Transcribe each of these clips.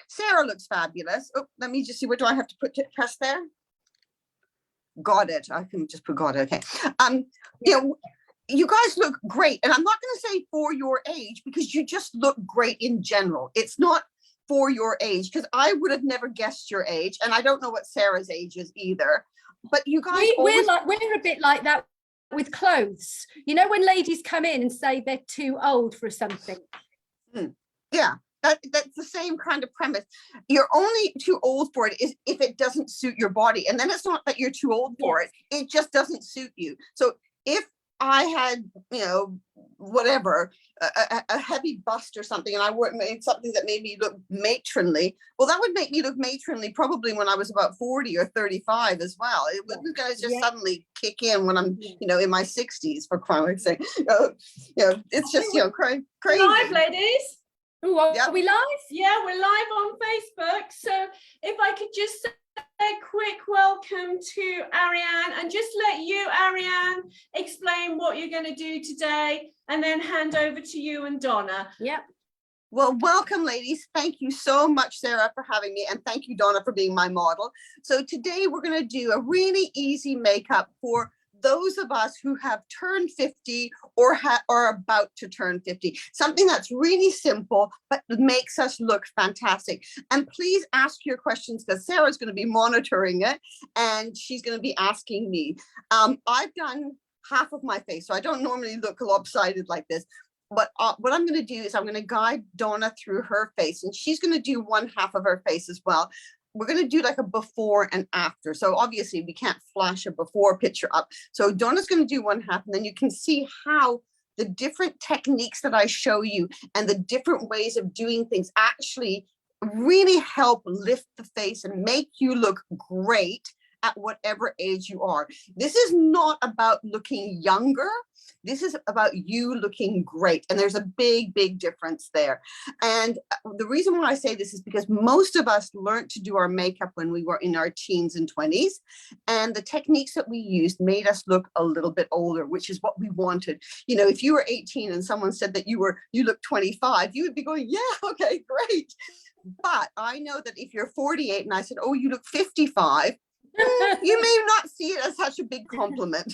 Sarah looks fabulous. Oh, let me just see, what do I have to press there? Got it. I can just put got it. Okay. You know, you guys look great. And I'm not going to say for your age, because you just look great in general. It's not for your age, because I would have never guessed your age. And I don't know what Sarah's age is either. But you guys we're a bit like that with clothes. You know, when ladies come in and say they're too old for something. Yeah. That's the same kind of premise. You're only too old for it if it doesn't suit your body. And then it's not that you're too old for it. It just doesn't suit you. So if I had, you know, whatever, a heavy bust or something, and I made something that made me look matronly, well, that would make me look matronly probably when I was about 40 or 35 as well. It wouldn't just suddenly kick in when I'm, you know, in my 60s, for crying sake. You know, it's just, you know, crazy. Live, ladies. Ooh, are we live? Yeah, we're live on Facebook. So if I could just say a quick welcome to Ariane, and just let you, Ariane, explain what you're going to do today, and then hand over to you and Donna. Yep. Well, welcome, ladies. Thank you so much, Sarah, for having me. And thank you, Donna, for being my model. So today we're going to do a really easy makeup for those of us who have turned 50 or are about to turn 50, something that's really simple, but makes us look fantastic. And please ask your questions, because Sarah's going to be monitoring it and she's going to be asking me. I've done half of my face, so I don't normally look lopsided like this. But what I'm going to do is I'm going to guide Donna through her face, and she's going to do one half of her face as well. We're going to do like a before and after. So obviously we can't flash a before picture up. So Donna's going to do one half, and then you can see how the different techniques that I show you and the different ways of doing things actually really help lift the face and make you look great at whatever age you are. This is not about looking younger. This is about you looking great. And there's a big, big difference there. And the reason why I say this is because most of us learned to do our makeup when we were in our teens and 20s. And the techniques that we used made us look a little bit older, which is what we wanted. You know, if you were 18 and someone said that you look 25, you would be going, yeah, okay, great. But I know that if you're 48 and I said, oh, you look 55, you may not see it as such a big compliment.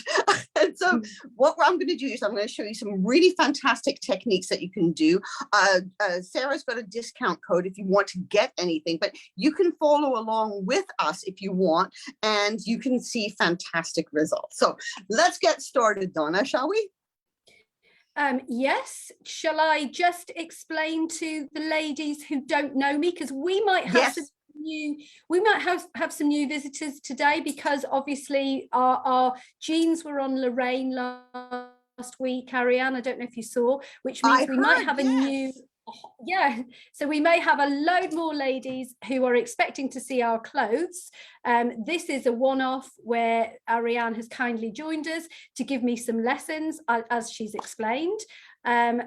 And so what I'm going to do is I'm going to show you some really fantastic techniques that you can do. Sarah's got a discount code if you want to get anything, but you can follow along with us if you want, and you can see fantastic results. So let's get started, Donna, shall we? Yes. Shall I just explain to the ladies who don't know me, because we might have some new visitors today, because obviously our jeans were on Lorraine last week, Ariane, I don't know if you saw, which means we might have a new, so we may have a load more ladies who are expecting to see our clothes. This is a one-off where Ariane has kindly joined us to give me some lessons, as she's explained. And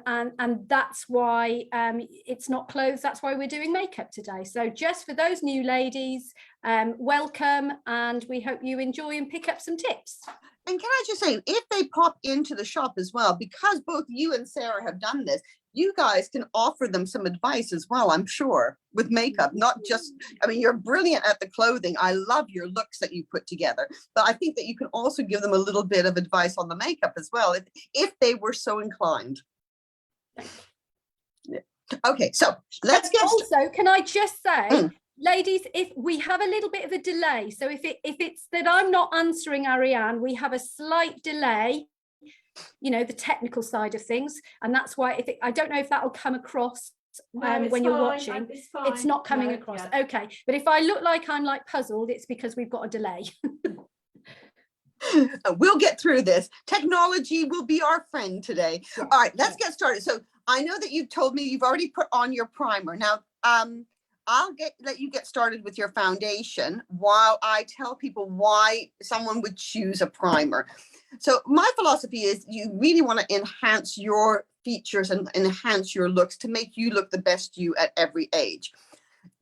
that's why it's not clothes, that's why we're doing makeup today. So just for those new ladies, welcome, and we hope you enjoy and pick up some tips. And can I just say, if they pop into the shop as well, because both you and Sarah have done this, you guys can offer them some advice as well, I'm sure, with makeup, not just, I mean, you're brilliant at the clothing. I love your looks that you put together, but I think that you can also give them a little bit of advice on the makeup as well, if they were so inclined. Yeah. Okay, so let's get also, can I just say, ladies, if we have a little bit of a delay, so if it's that I'm not answering Ariane, we have a slight delay, you know, the technical side of things, and that's why I don't know if that will come across when you're watching. It's not coming across. Okay, but if I look like I'm like puzzled, it's because we've got a delay. We'll get through this. Technology will be our friend today. All right, let's get started. So I know that you've told me you've already put on your primer. Now, I'll let you get started with your foundation while I tell people why someone would choose a primer. So my philosophy is you really want to enhance your features and enhance your looks to make you look the best you at every age.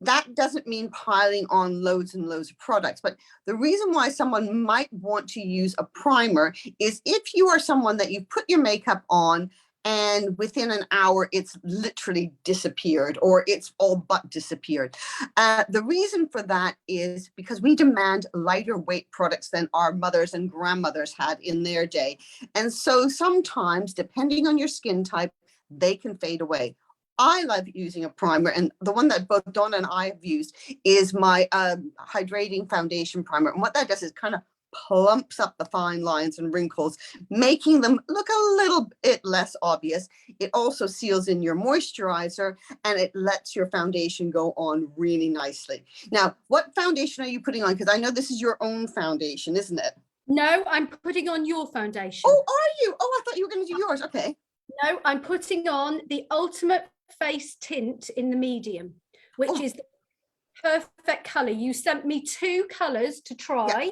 That doesn't mean piling on loads and loads of products, but the reason why someone might want to use a primer is if you are someone that you put your makeup on and within an hour, it's literally disappeared, or it's all but disappeared. The reason for that is because we demand lighter weight products than our mothers and grandmothers had in their day. And so sometimes, depending on your skin type, they can fade away. I love using a primer, and the one that both Donna and I have used is my Hydrating Foundation Primer. And what that does is kind of plumps up the fine lines and wrinkles, making them look a little bit less obvious. It also seals in your moisturizer, and it lets your foundation go on really nicely. Now, what foundation are you putting on? Because I know this is your own foundation, isn't it? No, I'm putting on your foundation. Oh, are you? Oh, I thought you were going to do yours. Okay. No, I'm putting on the Ultimate Face Tint in the medium, which is the perfect color. You sent me 2 colors to try,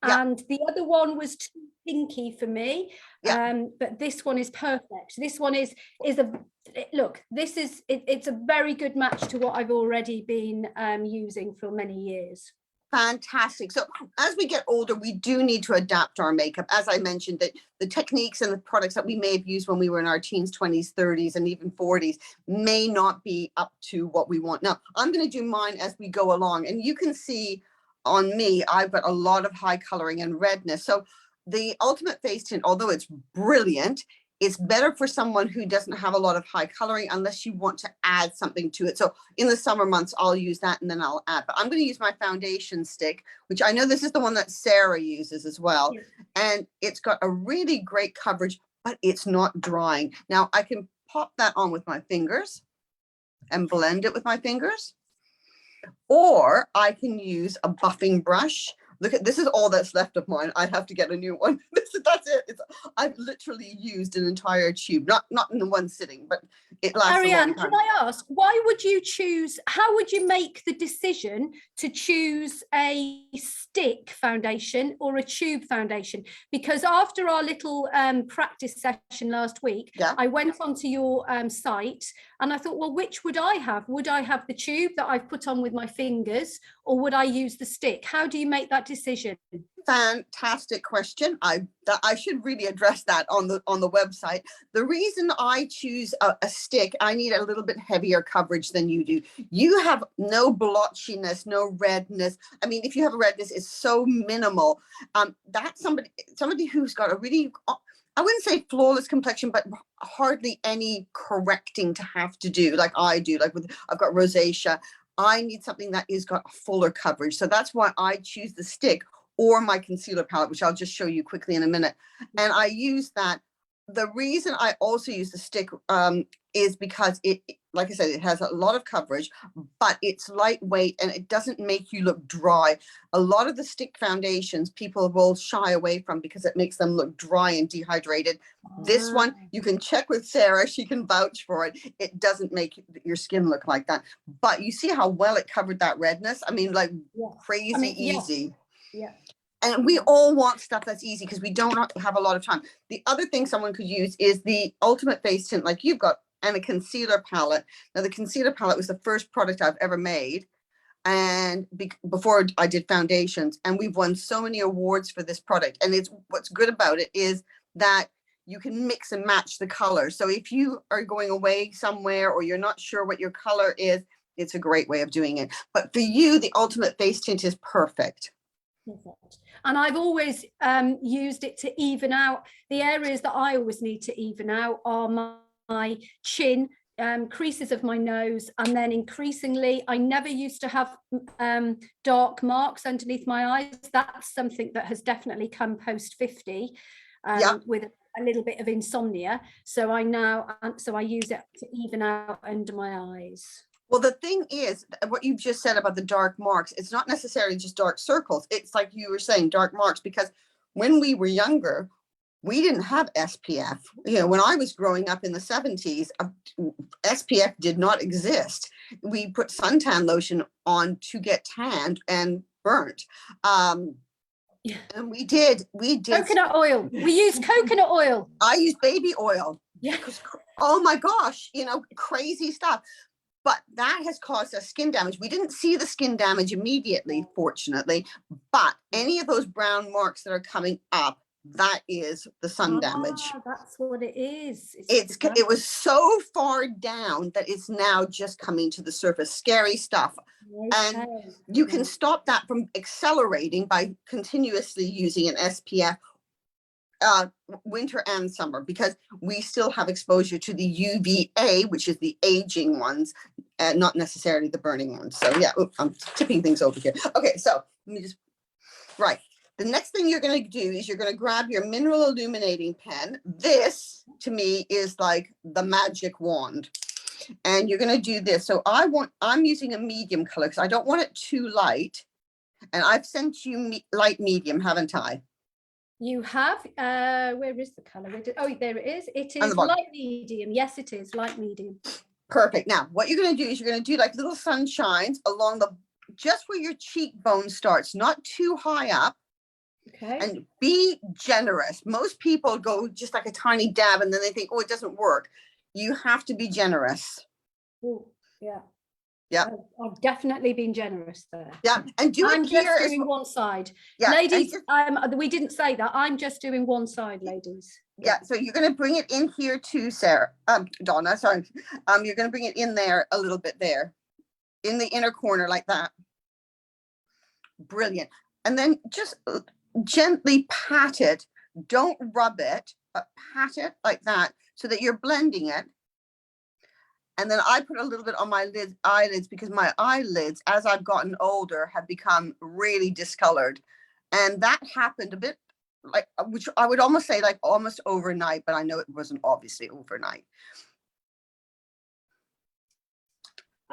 and the other one was too pinky for me. But this one is perfect. This one is a look. This is it's a very good match to what I've already been using for many years. Fantastic. So as we get older, we do need to adapt our makeup. As I mentioned, that the techniques and the products that we may have used when we were in our teens, 20s, 30s, and even 40s may not be up to what we want. Now, I'm going to do mine as we go along. And you can see on me, I've got a lot of high coloring and redness. So the Ultimate Face Tint, although it's brilliant, it's better for someone who doesn't have a lot of high coloring unless you want to add something to it. So in the summer months, I'll use that and then I'll add. But I'm going to use my foundation stick, which I know this is the one that Sarah uses as well. And it's got a really great coverage, but it's not drying. Now I can pop that on with my fingers and blend it with my fingers. Or I can use a buffing brush. Look at this is all that's left of mine. I'd have to get a new one. That's it. I've literally used an entire tube, not in the one sitting, but it lasts Ariane, a long time. can I ask, why would you choose? How would you make the decision to choose a stick foundation or a tube foundation? Because after our little practice session last week, I went onto your site and I thought, well, which would I have? Would I have the tube that I've put on with my fingers, or would I use the stick? How do you make that decision? Fantastic question. I should really address that on the website. The reason I choose a stick, I need a little bit heavier coverage than you do. You have no blotchiness, no redness. I mean, if you have a redness, it's so minimal. That's somebody who's got a really, I wouldn't say flawless complexion, but hardly any correcting to have to do like I do. Like I've got rosacea. I need something that is got fuller coverage. So that's why I choose the stick or my concealer palette, which I'll just show you quickly in a minute. And I use that. The reason I also use the stick is because it, like I said, it has a lot of coverage, but it's lightweight and it doesn't make you look dry. A lot of the stick foundations people will shy away from because it makes them look dry and dehydrated. This one, you can check with Sarah. She can vouch for it. It doesn't make your skin look like that. But you see how well it covered that redness? I mean, like crazy easy. Yeah. And we all want stuff that's easy because we don't have a lot of time. The other thing someone could use is the Ultimate Face Tint like you've got and a concealer palette. Now the concealer palette was the first product I've ever made. And before I did foundations, and we've won so many awards for this product. And it's what's good about it is that you can mix and match the colors. So if you are going away somewhere or you're not sure what your color is, it's a great way of doing it. But for you, the Ultimate Face Tint is perfect. Perfect. And I've always used it to even out the areas that I always need to even out are my chin, creases of my nose, and then increasingly I never used to have dark marks underneath my eyes. That's something that has definitely come post 50 with a little bit of insomnia. So I use it to even out under my eyes. Well, the thing is, what you just said about the dark marks, it's not necessarily just dark circles. It's like you were saying, dark marks, because when we were younger, we didn't have SPF. You know, when I was growing up in the 70s, SPF did not exist. We put suntan lotion on to get tanned and burnt. And we did. Coconut oil. We used coconut oil. I used baby oil. Yeah. Oh my gosh, you know, crazy stuff. But that has caused us skin damage. We didn't see the skin damage immediately, fortunately, but any of those brown marks that are coming up, that is the sun damage. That's what it is. It was so far down that it's now just coming to the surface. Scary stuff. Okay. And you can stop that from accelerating by continuously using an SPF winter and summer, because we still have exposure to the UVA, which is the aging ones, and not necessarily the burning ones. So yeah, I'm tipping things over here. Okay, so let me just, right. The next thing you're going to do is you're going to grab your mineral illuminating pen. This to me is like the magic wand. And you're going to do this. So I'm using a medium color because I don't want it too light. And I've sent you light medium, haven't I? You have, where is the color? Oh, there it is. It is light medium. Yes, it is light medium. Perfect. Now, what you're going to do is you're going to do like little sunshines along just where your cheekbone starts, not too high up. Okay. And be generous. Most people go just like a tiny dab and then they think, oh, it doesn't work. You have to be generous. Oh, yeah. Yeah. I've definitely been generous there. Yeah. And do I'm it here. just doing one side. Yeah. Ladies, we didn't say that. I'm just doing one side, ladies. Yeah. So you're going to bring it in here too, Sarah. Donna, sorry. You're going to bring it in there a little bit there. In the inner corner like that. Brilliant. And then just gently pat it. Don't rub it, but pat it like that so that you're blending it. And then I put a little bit on my eyelids because my eyelids, as I've gotten older, have become really discolored. And that happened a bit like, which I would almost say like almost overnight, but I know it wasn't obviously overnight.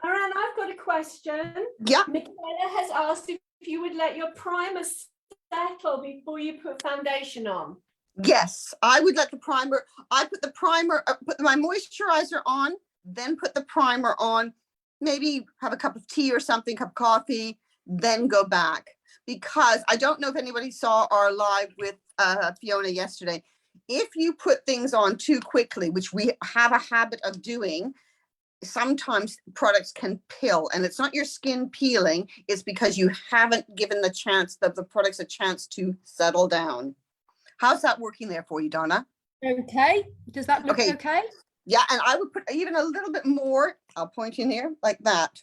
Ariane, I've got a question. Yeah. Michaela has asked if you would let your primer settle before you put foundation on. Yes, I would let the primer, I put the primer, put my moisturizer on, then put the primer on, maybe have a cup of tea or something, cup of coffee, then go back. Because I don't know if anybody saw our live with Fiona yesterday. If you put things on too quickly, which we have a habit of doing, sometimes products can peel, and it's not your skin peeling, it's because you haven't given the products a chance to settle down. How's that working there for you, Donna? Okay. Does that look okay? Yeah, and I would put even a little bit more. I'll point in here like that,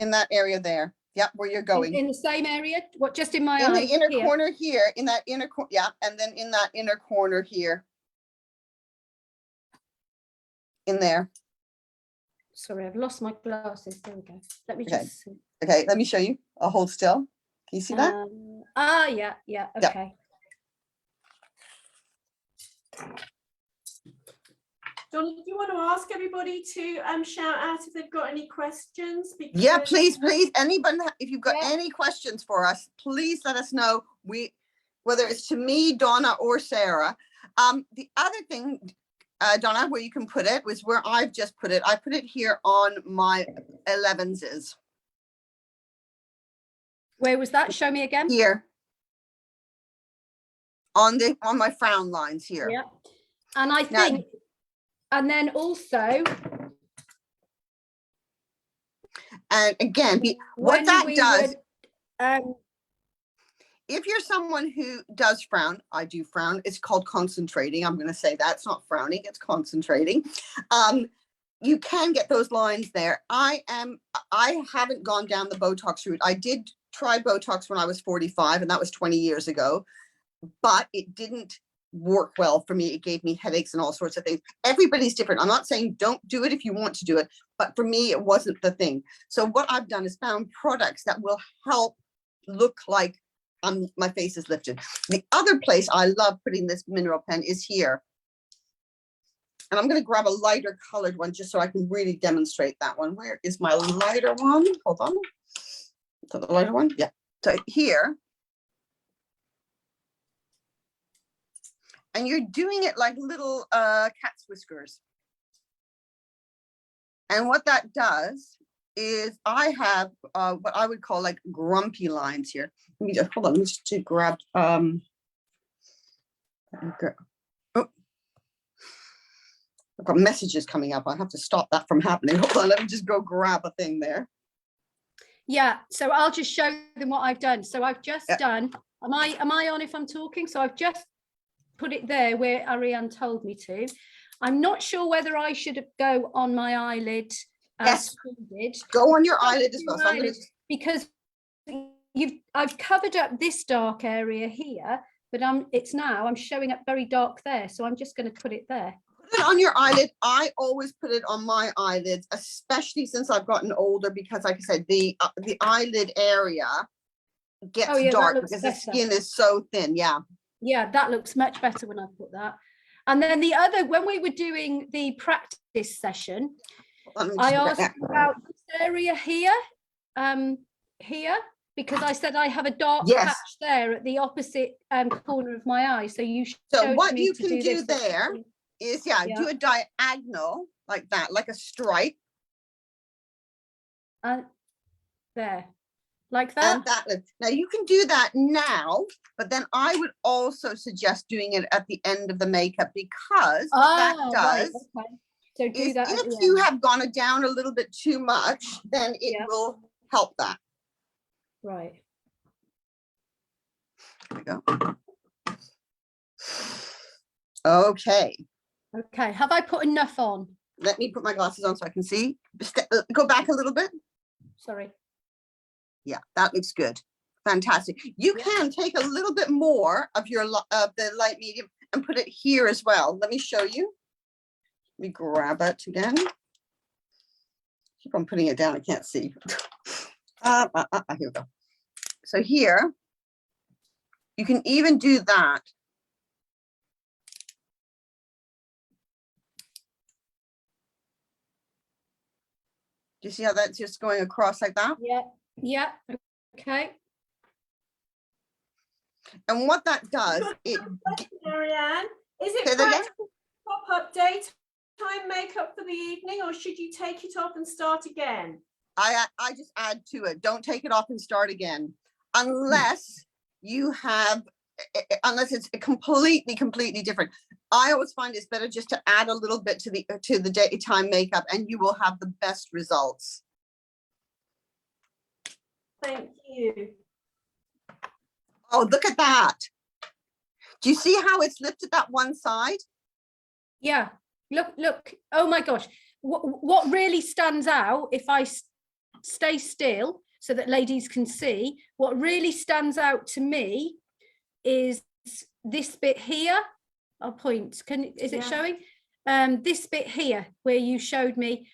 in that area there. Yep, where you're going. In the same area? What, just in my in eye? In the inner here? corner here, in that inner corner, yeah, and then in that inner corner here. In there. Sorry, I've lost my glasses. There we go. Let me Okay. just see. Okay, let me show you. I'll hold still. Can you see that? Yeah, okay. Donna, do you want to ask everybody to shout out if they've got any questions? Because yeah, please. Anybody, if you've got any questions for us, please let us know. Whether it's to me, Donna, or Sarah. The other thing, Donna, where you can put it was where I've just put it. I put it here on my 11s. Where was that? Show me again. Here. On my frown lines here. Yeah. And I think, and then also, and again, what that does, if you're someone who does frown, I do frown, it's called concentrating. I'm going to say that it's not frowning, it's concentrating. You can get those lines there. I haven't gone down the Botox route. I did try Botox when I was 45, and that was 20 years ago, but it didn't work well for me. It gave me headaches and all sorts of things. Everybody's different. I'm not saying don't do it if you want to do it, but for me, it wasn't the thing. So what I've done is found products that will help look like my face is lifted. The other place I love putting this mineral pen is here. And I'm going to grab a lighter colored one just so I can really demonstrate that one. Where is my lighter one? Hold on. So the lighter one? Yeah. So here. And you're doing it like little cat's whiskers. And what that does is I have what I would call like grumpy lines here. Let me just hold on. Let me just grab. Oh, I've got messages coming up. I have to stop that from happening. Hold on. Let me just go grab a thing there. Yeah. So I'll just show them what I've done. So I've just done. Am I on if I'm talking? So I've just put it there where Ariane told me to. I'm not sure whether I should go on my eyelid as Poole did. Go on your eyelid as well. So Eyelid, because I've covered up this dark area here, but I'm showing up very dark there. So I'm just going to put it there. Put it on your eyelid. I always put it on my eyelids, especially since I've gotten older, because like I said, the eyelid area gets dark because the skin is so thin. Yeah. Yeah, that looks much better when I put that. And then the other, when we were doing the practice session, I asked about this area here, because I said I have a dark patch there at the opposite corner of my eye. So you so what you can do there is do a diagonal like that, like a stripe. There. Like that? Now you can do that now, but then I would also suggest doing it at the end of the makeup, because that does. Right, okay. So do that if you have gone it down a little bit too much, then it will help that. Right. There we go. Okay. Okay. Have I put enough on? Let me put my glasses on so I can see. Go back a little bit. Sorry. Yeah, that looks good. Fantastic. You can take a little bit more of your the light medium and put it here as well. Let me show you. Let me grab it again. Keep on putting it down. I can't see. Here we go. So here, you can even do that. Do you see how that's just going across like that? Yeah. Yeah. Okay. And what that does, Ariane, is it practical pop-up daytime makeup for the evening, or should you take it off and start again? I just add to it. Don't take it off and start again, unless you have, unless it's completely different. I always find it's better just to add a little bit to the daytime makeup, and you will have the best results. Thank you. Oh, look at that. Do you see how it's lifted that one side? Yeah. Look. Oh my gosh. What really stands out, if I stay still so that ladies can see, what really stands out to me is this bit here. I'll point. Is it showing? This bit here where you showed me.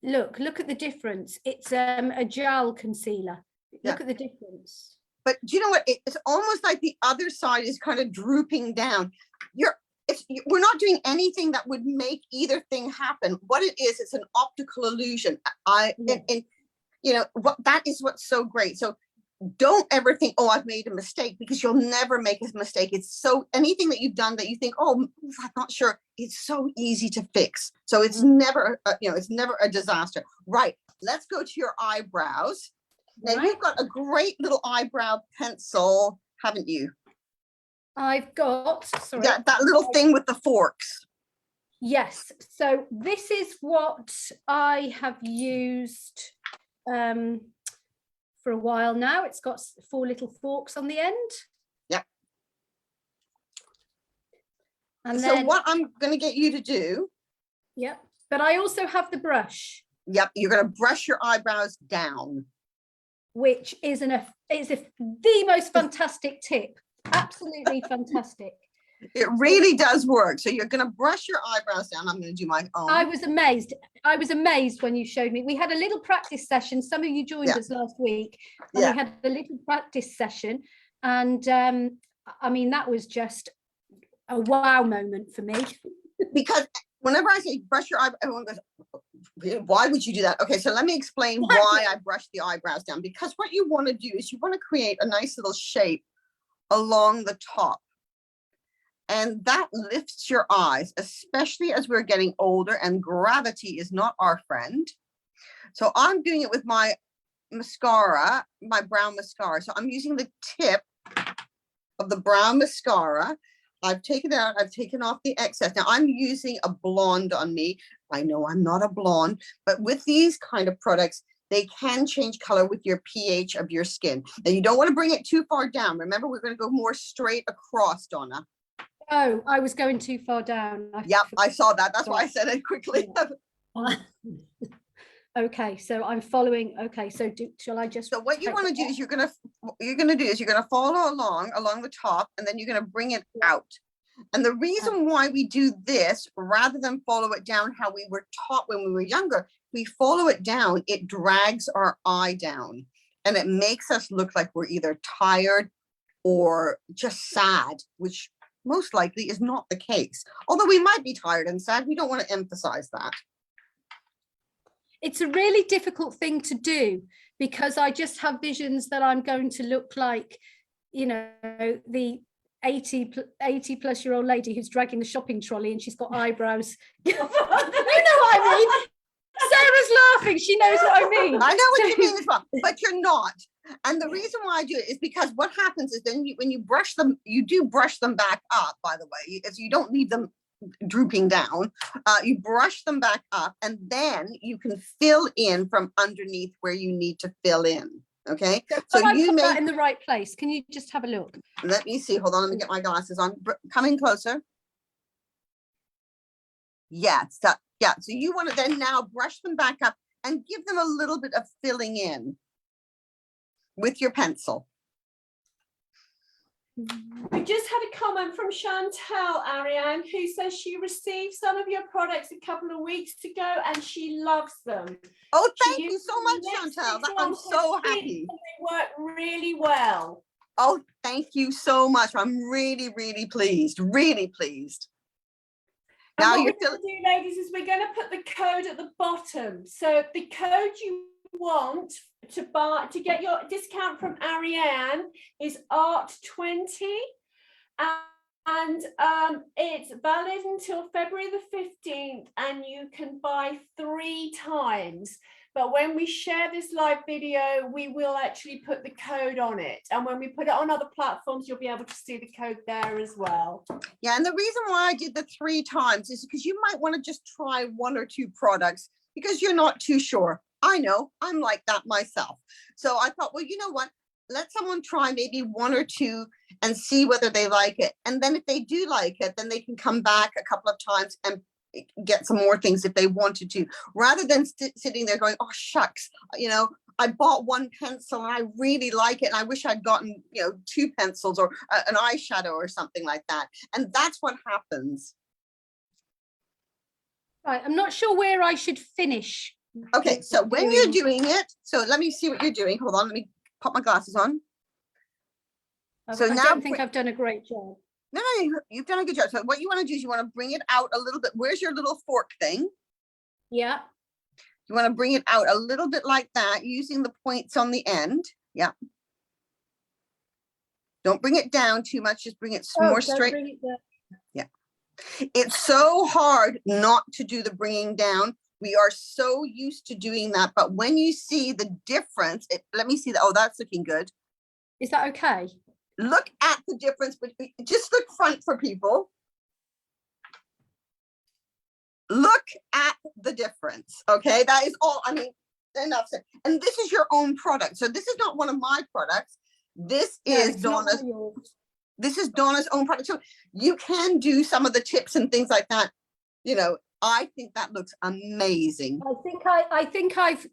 Look at the difference. It's a gel concealer. Look at the difference. But do you know what? It's almost like the other side is kind of drooping down. We're not doing anything that would make either thing happen. What it is, it's an optical illusion. And you know what? That is what's so great. So don't ever think, oh, I've made a mistake, because you'll never make a mistake. It's so, anything that you've done that you think, oh, I'm not sure, it's so easy to fix. So it's never, it's never a disaster. Right. Let's go to your eyebrows. Now you've got a great little eyebrow pencil, haven't you? I've got, sorry. Yeah, that little thing with the forks. Yes. So this is what I have used for a while now. It's got 4 little forks on the end. Yep. And so what I'm going to get you to do. Yep. But I also have the brush. Yep. You're going to brush your eyebrows down. Which is the most fantastic tip. Absolutely fantastic. It really does work. So you're going to brush your eyebrows down. I'm going to do my own. I was amazed when you showed me. We had a little practice session. Some of you joined us last week. And we had a little practice session. And I mean, that was just a wow moment for me. Because whenever I say brush your eyebrows, everyone goes, why would you do that? Okay, so let me explain why I brush the eyebrows down. Because what you want to do is you want to create a nice little shape along the top. And that lifts your eyes, especially as we're getting older and gravity is not our friend. So I'm doing it with my mascara, my brown mascara. So I'm using the tip of the brown mascara. I've taken it out, I've taken off the excess. Now I'm using a blonde on me. I know I'm not a blonde, but with these kind of products, they can change color with your pH of your skin. Now you don't want to bring it too far down. Remember, we're going to go more straight across, Donna. Oh, I was going too far down. Yep, I saw that. That's why I said it quickly. Okay, so I'm following. Okay, so shall I just? So what you want to do is you're gonna follow along the top, and then you're gonna bring it out. And the reason why we do this rather than follow it down how we were taught when we were younger, we follow it down, it drags our eye down, and it makes us look like we're either tired or just sad, which most likely is not the case. Although we might be tired and sad, we don't want to emphasize that. It's a really difficult thing to do because I just have visions that I'm going to look like, you know, the 80 plus year old lady who's dragging the shopping trolley and she's got eyebrows. You know what I mean? Sarah's laughing. She knows what I mean. I know what you mean as well, but you're not. And the reason why I do it is because what happens is then when you brush them, you do brush them back up, by the way, as you don't leave them drooping down. You brush them back up, and then you can fill in from underneath where you need to fill in. Okay, so you put that in the right place. Can you just have a look? Let me see. Hold on, let me get my glasses on. Coming closer. Yes, yeah. So you want to then now brush them back up and give them a little bit of filling in with your pencil. We just had a comment from Chantel, Ariane, who says she received some of your products a couple of weeks ago and she loves them. Oh, thank you so much, Chantel. I'm so happy. They work really well. Oh, thank you so much. I'm really, really pleased. Really pleased. Now what we're going to do, ladies, is we're going to put the code at the bottom. So the code you want to get your discount from Ariane is ART20, and it's valid until February the 15th, and you can buy 3 times. But when we share this live video, we will actually put the code on it. And when we put it on other platforms, you'll be able to see the code there as well. Yeah, and the reason why I did the 3 times is because you might want to just try 1 or 2 products because you're not too sure. I know, I'm like that myself. So I thought, well, you know what? Let someone try maybe 1 or 2 and see whether they like it. And then if they do like it, then they can come back a couple of times and get some more things if they wanted to, rather than sitting there going, oh, shucks, you know, I bought 1 pencil and I really like it. And I wish I'd gotten, you know, 2 pencils or an eyeshadow or something like that. And that's what happens. Right. I'm not sure where I should finish. Okay, so when you're doing it, so let me see what you're doing. Hold on, let me pop my glasses on. So I don't think I've done a great job. No, you've done a good job. So what you want to do is you want to bring it out a little bit. Where's your little fork thing? Yeah. You want to bring it out a little bit like that, using the points on the end. Yeah. Don't bring it down too much. Just bring it more straight. Yeah. It's so hard not to do the bringing down. We are so used to doing that, but when you see the difference, let me see that. Oh, that's looking good. Is that okay? Look at the difference, but just look front for people. Look at the difference. Okay, that is all. I mean, enough said. And this is your own product. So this is not one of my products. This is Donna's. This is Donna's own product. So you can do some of the tips and things like that. You know, I think that looks amazing. I think I've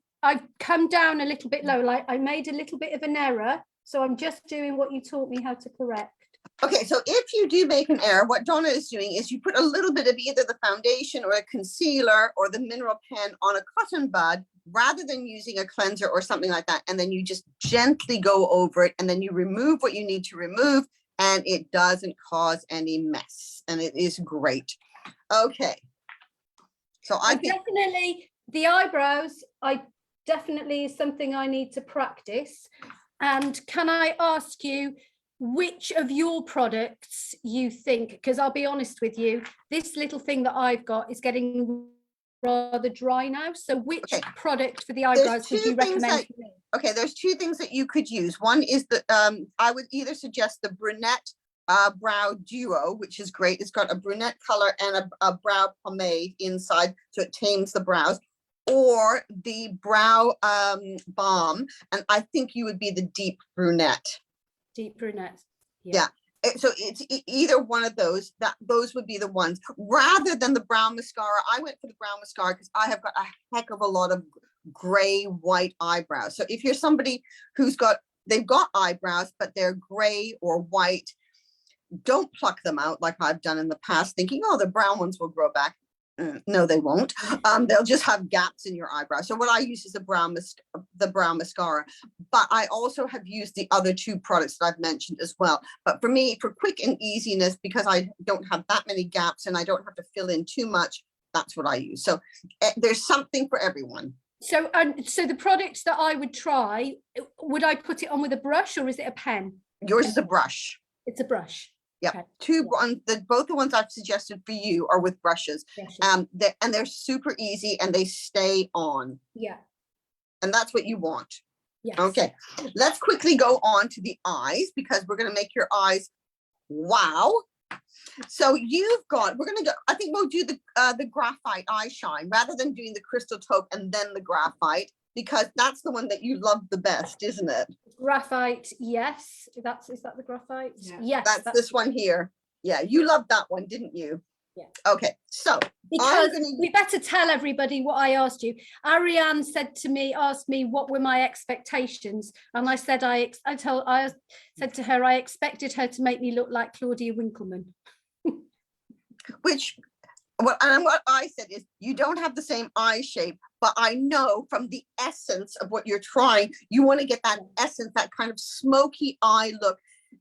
come down a little bit low. Like I made a little bit of an error, so I'm just doing what you taught me how to correct. Okay, so if you do make an error, what Donna is doing is you put a little bit of either the foundation or a concealer or the mineral pen on a cotton bud rather than using a cleanser or something like that, and then you just gently go over it, and then you remove what you need to remove, and it doesn't cause any mess, and it is great. Okay. So I think definitely the eyebrows, definitely is something I need to practice. And can I ask you which of your products you think, because I'll be honest with you, this little thing that I've got is getting rather dry now. So which product for the eyebrows would you recommend for me? Okay, there's 2 things that you could use. One is the, I would either suggest the brunette brow duo, which is great. It's got a brunette color and a brow pomade inside, so it tames the brows, or the brow balm, and I think you would be the deep brunette. Deep brunette. Yeah. So it's either one of those, those would be the ones, rather than the brown mascara. I went for the brown mascara because I have got a heck of a lot of gray white eyebrows. So if you're somebody who's they've got eyebrows, but they're gray or white, don't pluck them out like I've done in the past, thinking, oh, the brown ones will grow back. No, they won't. They'll just have gaps in your eyebrow. So what I use is the brown mascara, but I also have used the other two products that I've mentioned as well. But for me, for quick and easiness, because I don't have that many gaps and I don't have to fill in too much, that's what I use. So there's something for everyone. So, so the products that I would try, would I put it on with a brush or is it a pen? Yours is a brush. It's a brush. Yep. Okay. Both the ones I've suggested for you are with brushes. And they're super easy and they stay on. Yeah. And that's what you want. Yes. Okay. Let's quickly go on to the eyes because we're going to make your eyes wow. So we're going to go, I think we'll do the graphite eye shine rather than doing the crystal taupe and then the graphite, because that's the one that you love the best, isn't it? Graphite, yes. Is that the graphite? Yeah. Yes. That's this one here. Yeah, you loved that one, didn't you? Yeah. Okay, so because we better tell everybody what I asked you. Ariane asked me what were my expectations, and I said I said to her I expected her to make me look like Claudia Winkleman. What I said is you don't have the same eye shape, but I know from the essence of what you're trying, you want to get that essence, that kind of smoky eye look.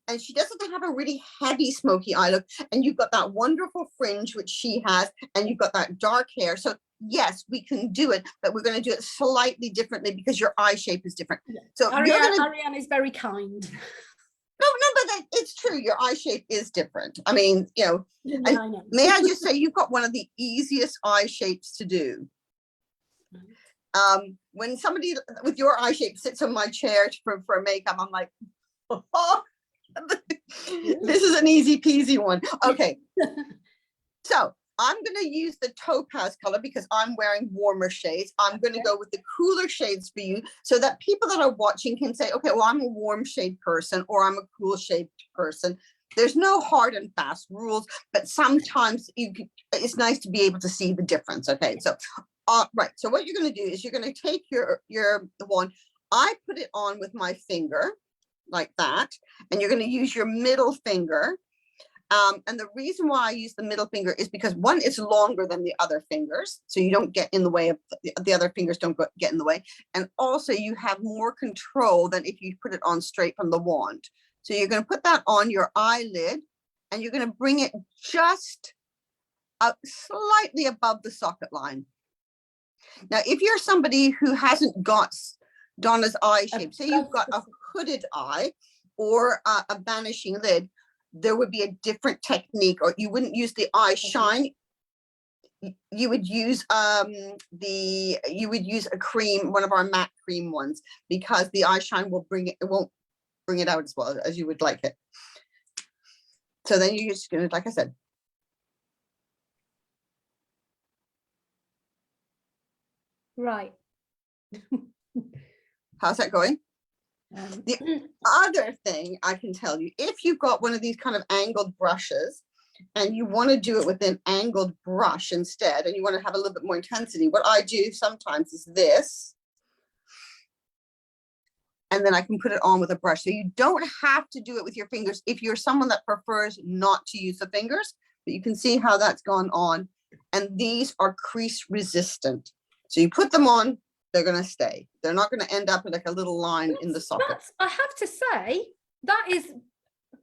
And she doesn't have a really heavy smoky eye look. And you've got that wonderful fringe, which she has, and you've got that dark hair. So yes, we can do it, but we're going to do it slightly differently because your eye shape is different. Yeah. So Ariane is very kind. No, but it's true. Your eye shape is different. I mean, I know. May I just say, you've got one of the easiest eye shapes to do. When somebody with your eye shape sits on my chair for makeup, I'm like, oh, this is an easy peasy one. Okay. So I'm going to use the topaz color because I'm wearing warmer shades. I'm going to go with the cooler shades for you so that people that are watching can say, okay, well, I'm a warm shade person or I'm a cool shade person. There's no hard and fast rules, but sometimes it's nice to be able to see the difference. Okay, so right. So what you're going to do is you're going to take your wand. I put it on with my finger like that, and you're going to use your middle finger. And the reason why I use the middle finger is because one, it's longer than the other fingers. So you don't get in the way of the other fingers don't get in the way. And also you have more control than if you put it on straight from the wand. So you're going to put that on your eyelid and you're going to bring it just slightly above the socket line. Now, if you're somebody who hasn't got Donna's eye shape, say you've got a hooded eye or a vanishing lid, there would be a different technique, or you wouldn't use the eye shine. You would use a cream, one of our matte cream ones, because the eye shine will it won't bring it out as well as you would like it. So then you're just gonna, like I said. Right. How's that going? The other thing I can tell you, if you've got one of these kind of angled brushes and you want to do it with an angled brush instead, and you want to have a little bit more intensity, what I do sometimes is this. And then I can put it on with a brush. So you don't have to do it with your fingers if you're someone that prefers not to use the fingers, but you can see how that's gone on. And these are crease resistant. So you put them on, they're going to stay. They're not going to end up like a little line in the socket. I have to say, that is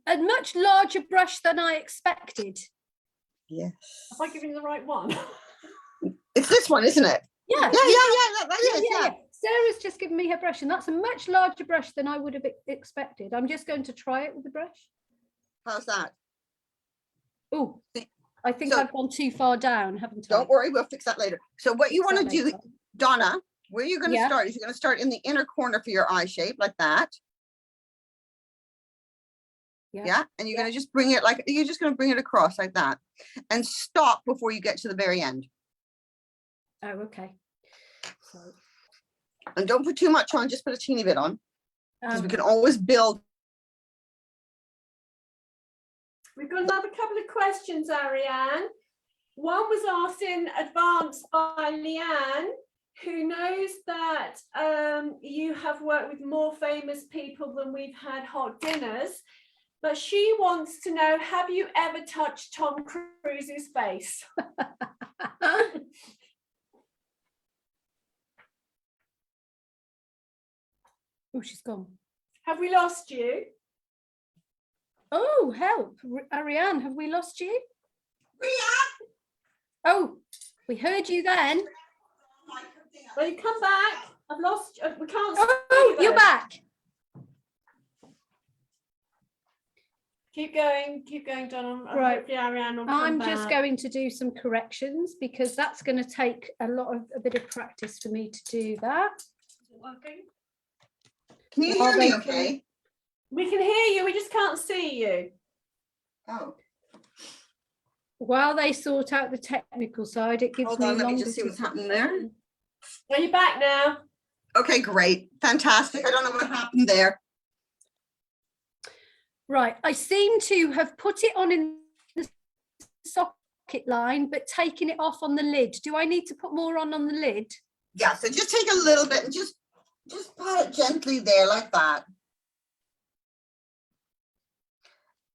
a much larger brush than I expected. Yes. Am I giving the right one? It's this one, isn't it? Yeah. Yeah. Sarah's just given me her brush, and that's a much larger brush than I would have expected. I'm just going to try it with the brush. How's that? Oh, I think I've gone too far down, haven't I? Don't worry, we'll fix that later. So what you want to do, Donna, where you're going to start is you're going to start in the inner corner for your eye shape like that. Yeah. And you're going to just bring it you're just going to bring it across like that and stop before you get to the very end. Oh, okay. So. And don't put too much on, just put a teeny bit on, because we can always build We've got another couple of questions, Ariane. One was asked in advance by Leanne, who knows that you have worked with more famous people than we've had hot dinners. But she wants to know, have you ever touched Tom Cruise's face? Oh, she's gone. Have we lost you? Oh, help. Ariane, have we lost you? Ariane! Oh, we heard you then. Well, you come back. I've lost you. We can't Oh, see you're you. back. Keep going, Donna. Right. Hopefully Ariane will come I'm just back. going to do some corrections because that's going to take a bit of practice for me to do that. Is it working? Can you hear me okay? We can hear you. We just can't see you. Oh. While they sort out the technical side, it gives Hold me on, let me longer just see to- what's happening there. Are you back now? Okay, great. Fantastic. I don't know what happened there. Right, I seem to have put it on in the socket line, but taken it off on the lid. Do I need to put more on the lid? Yeah, so just take a little bit and just pat it gently there like that.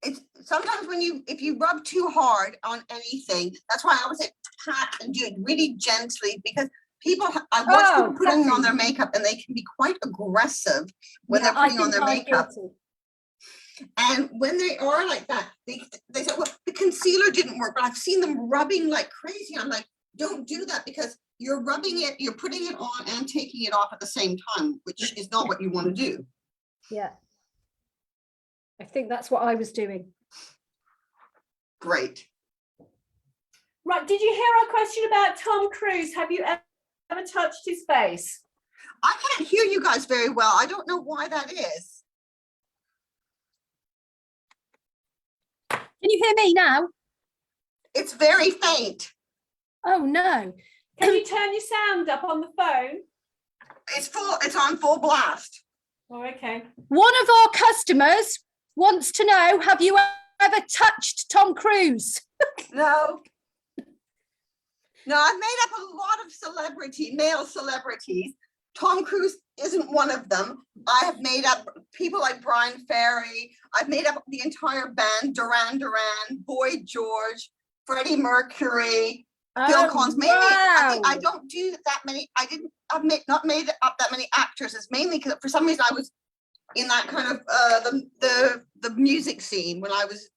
It's sometimes if you rub too hard on anything, that's why I always say pat and do it really gently, because I watch people putting on their makeup and they can be quite aggressive when they're putting on their makeup. And when they are like that, they say, well, the concealer didn't work, but I've seen them rubbing like crazy. I'm like, don't do that, because you're rubbing it, you're putting it on and taking it off at the same time, which is not what you want to do. Yeah. I think that's what I was doing. Great. Right, did you hear our question about Tom Cruise? Have you ever touched his face? I can't hear you guys very well. I don't know why that is. Can you hear me now? It's very faint. Oh no. Can you turn your sound up on the phone? It's on full blast. Oh, okay. One of our customers wants to know, have you ever touched Tom Cruise? No. No, I've made up a lot of male celebrities. Tom Cruise isn't one of them. I have made up people like Brian Ferry. I've made up the entire band, Duran Duran, Boy George, Freddie Mercury, Phil Collins. Mainly, I don't do that many. I've not made up that many actors. It's mainly because for some reason I was in that kind of the music scene when I was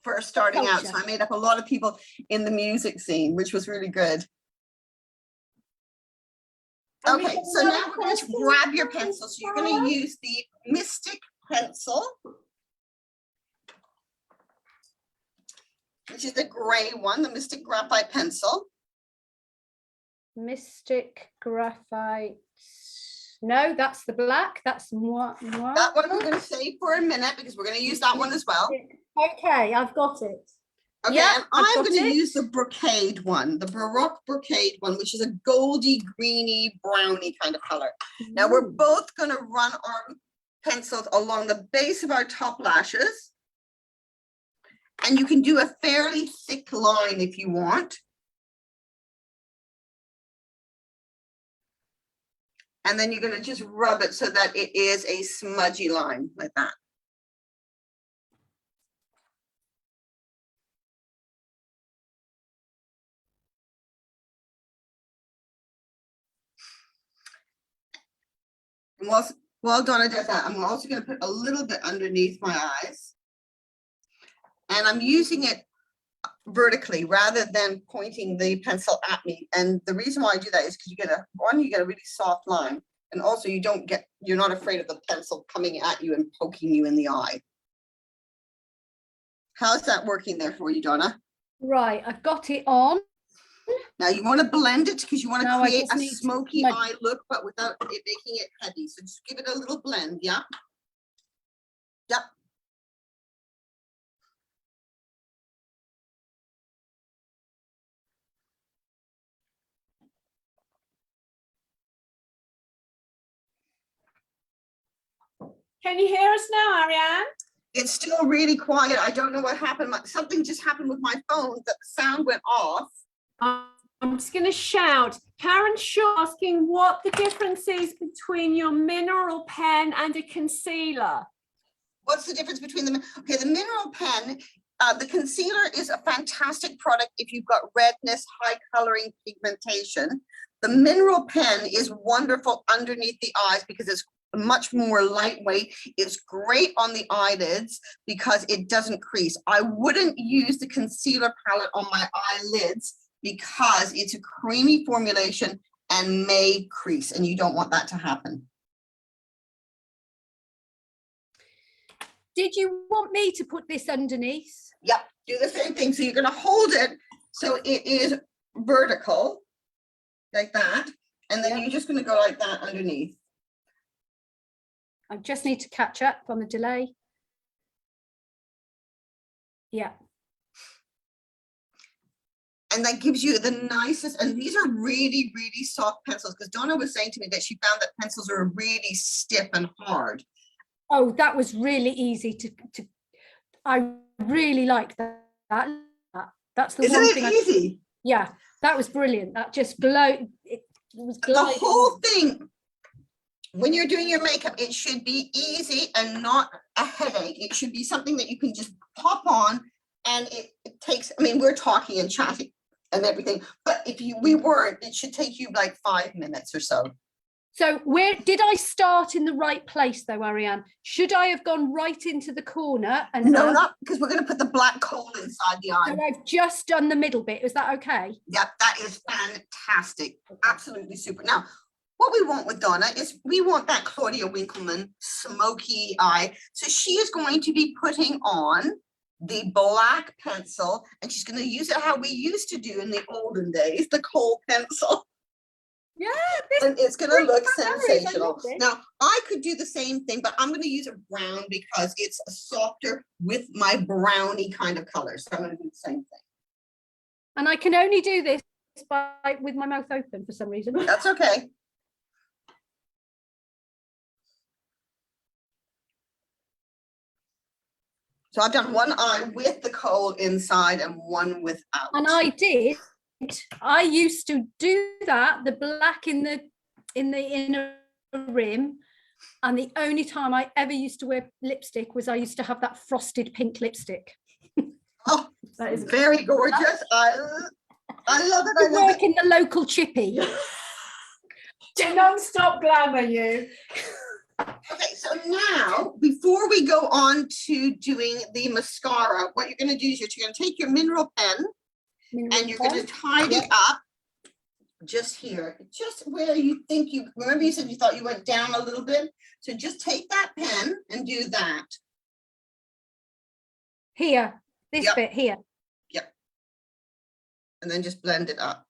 first starting out. So I made up a lot of people in the music scene, which was really good. Okay, so now we're going to grab your pencil. So you're going to use the Mystic pencil, which is the gray one, the Mystic Graphite pencil. Mystic Graphite. No, that's the black. That's moi. That one we're going to save for a minute because we're going to use that one as well. Okay, I've got it. Okay, Yeah, and I'm going to use the brocade one, the Baroque brocade one, which is a goldy, greeny, browny kind of color. Now we're both going to run our pencils along the base of our top lashes. And you can do a fairly thick line if you want. And then you're going to just rub it so that it is a smudgy line like that. And while Donna does that, I'm also going to put a little bit underneath my eyes. And I'm using it vertically rather than pointing the pencil at me. And the reason why I do that is because you get a really soft line. And also you're not afraid of the pencil coming at you and poking you in the eye. How's that working there for you, Donna? Right, I've got it on. Now you want to blend it because you want to create a smoky smudge. eye look, but without it making it heavy. So just give it a little blend, yeah? Yep. Can you hear us now, Ariane? It's still really quiet. I don't know what happened. Something just happened with my phone that the sound went off. I'm just going to shout. Karen Shaw asking what the difference is between your mineral pen and a concealer. What's the difference between them? Okay, the mineral pen, the concealer is a fantastic product if you've got redness, high coloring pigmentation. The mineral pen is wonderful underneath the eyes because it's much more lightweight. It's great on the eyelids because it doesn't crease. I wouldn't use the concealer palette on my eyelids because it's a creamy formulation and may crease, and you don't want that to happen. Did you want me to put this underneath? Yep, do the same thing. So you're going to hold it so it is vertical like that, and then you're just going to go like that underneath. I just need to catch up on the delay. Yeah. And that gives you the nicest, and these are really, really soft pencils, because Donna was saying to me that she found that pencils are really stiff and hard. Oh, that was really easy to I really like that. That's the Isn't one it thing easy? Yeah, that was brilliant. That just glowed. It was gliding. The whole thing, when you're doing your makeup, it should be easy and not a headache. It should be something that you can just pop on, and it takes, I mean, we're talking and chatting and everything, but if we weren't, it should take you like 5 minutes or so. So where did I start in the right place though, Ariane? Should I have gone right into the corner? And no, not because we're going to put the black coal inside the eye. So I've just done the middle bit. Is that okay? Yep, that is fantastic. Absolutely super. Now, what we want with Donna is we want that Claudia Winkleman smoky eye. So she is going to be putting on the black pencil, and she's going to use it how we used to do in the olden days, the kohl pencil. Yeah, and it's going to look sensational. Now, I could do the same thing, but I'm going to use a brown because it's softer with my brownie kind of color. So I'm going to do the same thing. And I can only do this with my mouth open for some reason. That's okay. So I've done one eye with the kohl inside and one without. And I used to do that, the black in the inner rim, and the only time I ever used to wear lipstick was I used to have that frosted pink lipstick. Oh, that is very gorgeous. I love it. I work in the local chippy. Non-stop glamour, you. Okay, so now before we go on to doing the mascara, what you're going to do is you're going to take your mineral pen and you're going to tie it up just here, just where you think you, remember you said you thought you went down a little bit, so just take that pen and do that. Here, this bit here. Yep. And then just blend it up.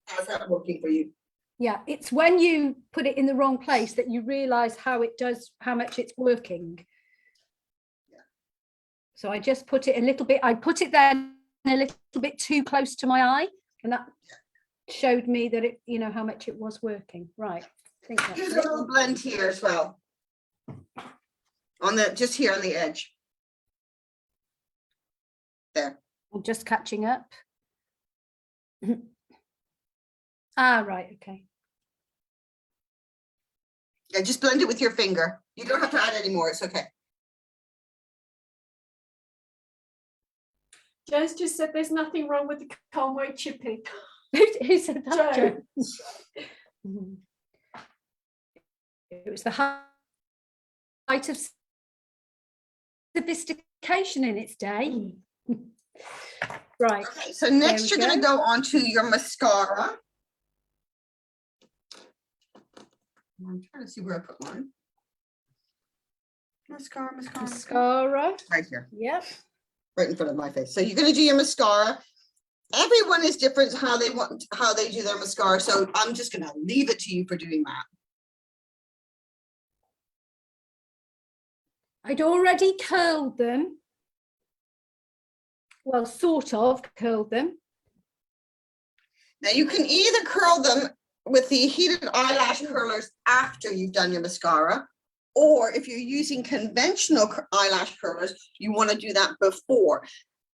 How's that working for you? Yeah, it's when you put it in the wrong place that you realize how it does, how much it's working. Yeah. So I just put it a little bit, I put it there a little bit too close to my eye, and that showed me that it, you know, how much it was working. Right. I think that's Here's a little blend here as well. On the, just here on the edge. There. I'm just catching up. Ah, right, okay. Yeah, just blend it with your finger. You don't have to add any more, it's okay. Joe's just said there's nothing wrong with the Conway chippy. Who said that, Joe? It was the height of sophistication in its day. Right. Okay, so next you're going to go on to your mascara. I'm trying to see where I put mine. Mascara. Right here. Yep. Right in front of my face. So you're going to do your mascara. Everyone is different how they do their mascara. So I'm just going to leave it to you for doing that. I'd already curled them. Well, sort of curled them. Now you can either curl them with the heated eyelash curlers after you've done your mascara, or if you're using conventional eyelash curlers, you want to do that before.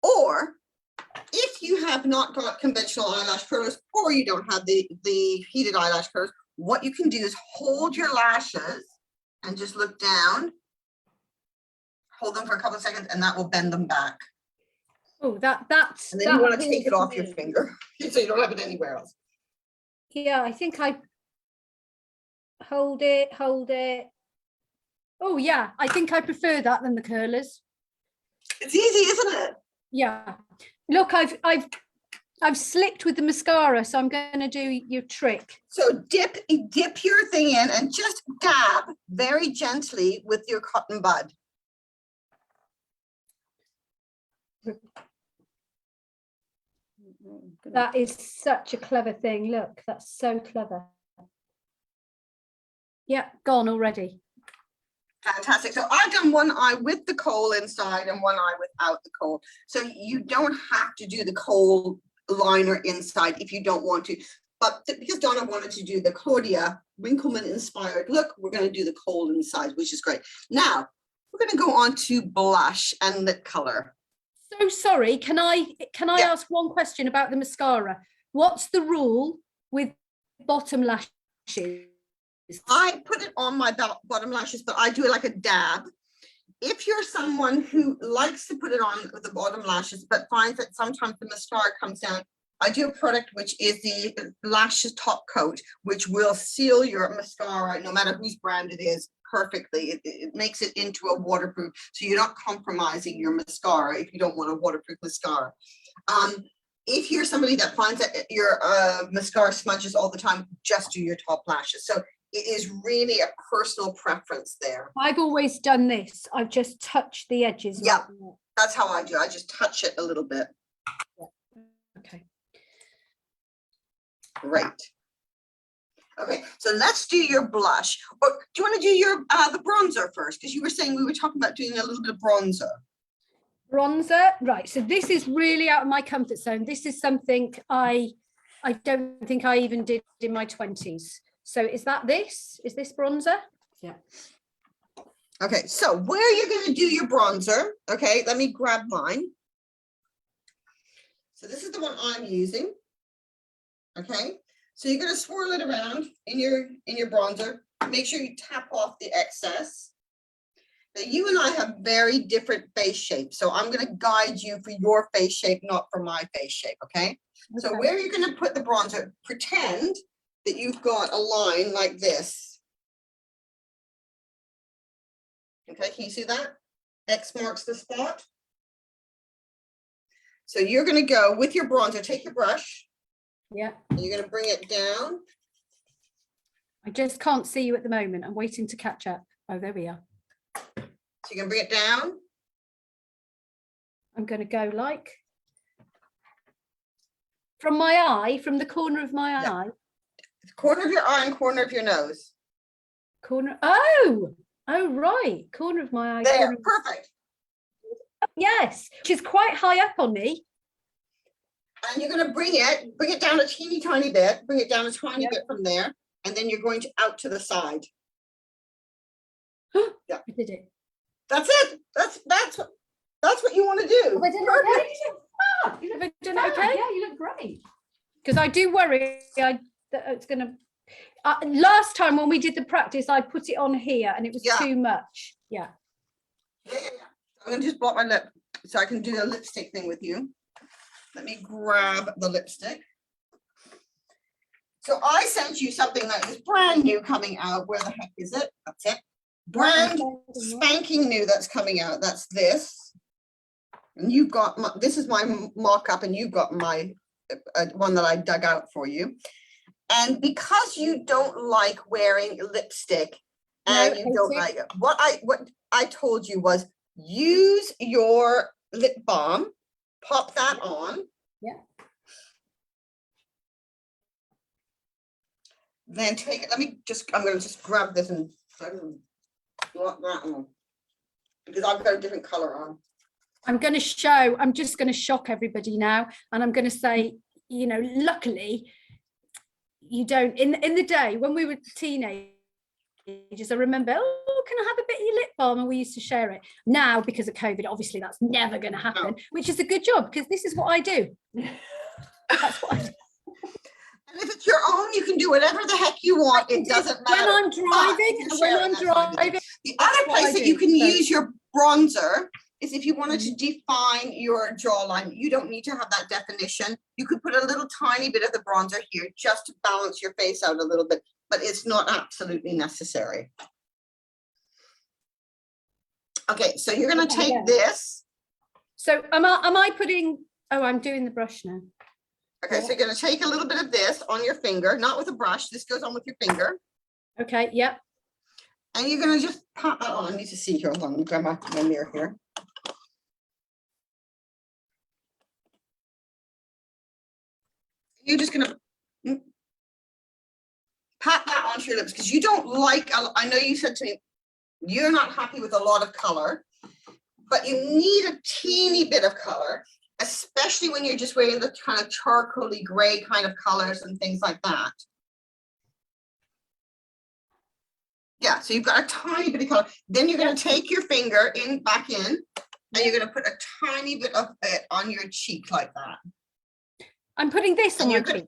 Or if you have not got conventional eyelash curlers, or you don't have the heated eyelash curlers, what you can do is hold your lashes and just look down, hold them for a couple of seconds, and that will bend them back. Oh, that's. And then you want to take it off your finger so you don't have it anywhere else. Yeah, I think I hold it. Oh yeah, I think I prefer that than the curlers. It's easy, isn't it? Yeah. Look, I've slicked with the mascara, so I'm going to do your trick. So dip your thing in and just dab very gently with your cotton bud. That is such a clever thing. Look, that's so clever. Yeah, gone already. Fantastic. So I've done one eye with the kohl inside and one eye without the kohl. So you don't have to do the kohl liner inside if you don't want to. But because Donna wanted to do the Claudia Winkleman inspired look, we're going to do the kohl inside, which is great. Now, we're going to go on to blush and lip color. So sorry, can I ask one question about the mascara? What's the rule with bottom lashes? I put it on my bottom lashes, but I do it like a dab. If you're someone who likes to put it on with the bottom lashes, but finds that sometimes the mascara comes down, I do a product which is the lashes top coat, which will seal your mascara, no matter whose brand it is, perfectly. It makes it into a waterproof, so you're not compromising your mascara if you don't want a waterproof mascara. If you're somebody that finds that your mascara smudges all the time, just do your top lashes. So it is really a personal preference there. I've always done this. I've just touched the edges. Yeah, that's how I do. I just touch it a little bit. Yeah. Okay. Great. Okay, so let's do your blush. Or do you want to do your the bronzer first? Because you were saying we were talking about doing a little bit of bronzer. Bronzer, right? So this is really out of my comfort zone. This is something I don't think I even did in my 20s. So is this bronzer? Yeah. Okay, so where you're going to do your bronzer, okay, let me grab mine. So this is the one I'm using. Okay, so you're going to swirl it around in your bronzer. Make sure you tap off the excess. Now you and I have very different face shapes, so I'm going to guide you for your face shape, not for my face shape. Okay, so where you're going to put the bronzer, pretend that you've got a line like this. Okay, can you see that? X marks the spot. So you're going to go with your bronzer, take your brush. Yeah. And you're going to bring it down. I just can't see you at the moment. I'm waiting to catch up. Oh, there we are. So you can bring it down. I'm going to go like from my eye, from the corner of my eye. Corner of your eye and corner of your nose. Corner. Oh, right. Corner of my eye. There, perfect. Yes, which is quite high up on me. And you're going to bring it down a teeny tiny bit, bring it down a tiny bit from there, and then you're going to out to the side. Yeah, I did it. That's it. That's what you want to do. Have I done it okay? Yeah, you look great. Because I do worry that it's going to. Last time when we did the practice, I put it on here and it was too much. Yeah. Yeah. I'm going to just blot my lip so I can do the lipstick thing with you. Let me grab the lipstick. So I sent you something that is brand new coming out. Where the heck is it? That's it. Brand spanking new that's coming out. That's this. And you've got this is my mock-up, and you've got my one that I dug out for you. And because you don't like wearing lipstick, and you don't like it, what I told you was use your lip balm, pop that on. Yeah. Then take it. I'm going to just grab this and blot that on. because I've got a different color on. I'm just going to shock everybody now. And I'm going to say, you know, luckily you don't, in the day when we were teenagers, I remember, oh, can I have a bit of your lip balm? And we used to share it. Now, because of COVID, obviously that's never going to happen, which is a good job because this is what I do. That's what I do. And if it's your own, you can do whatever the heck you want. It doesn't matter. When I'm driving, the other place that you can use your bronzer is if you wanted to define your jawline. You don't need to have that definition. You could put a little tiny bit of the bronzer here just to balance your face out a little bit, but it's not absolutely necessary. Okay, so you're going to take this. So am I putting, oh, I'm doing the brush now. Okay, so you're going to take a little bit of this on your finger, not with a brush. This goes on with your finger. Okay, yep. And you're going to just pat that on. I need to see here. Hold on, let me grab my mirror here. You're just going to pat that onto your lips because you don't like, I know you said to me, you're not happy with a lot of color, but you need a teeny bit of color, especially when you're just wearing the kind of charcoaly gray kind of colors and things like that. Yeah, so you've got a tiny bit of color. Then you're going to take your finger back in, and you're going to put a tiny bit of it on your cheek like that. I'm putting this on your cheek.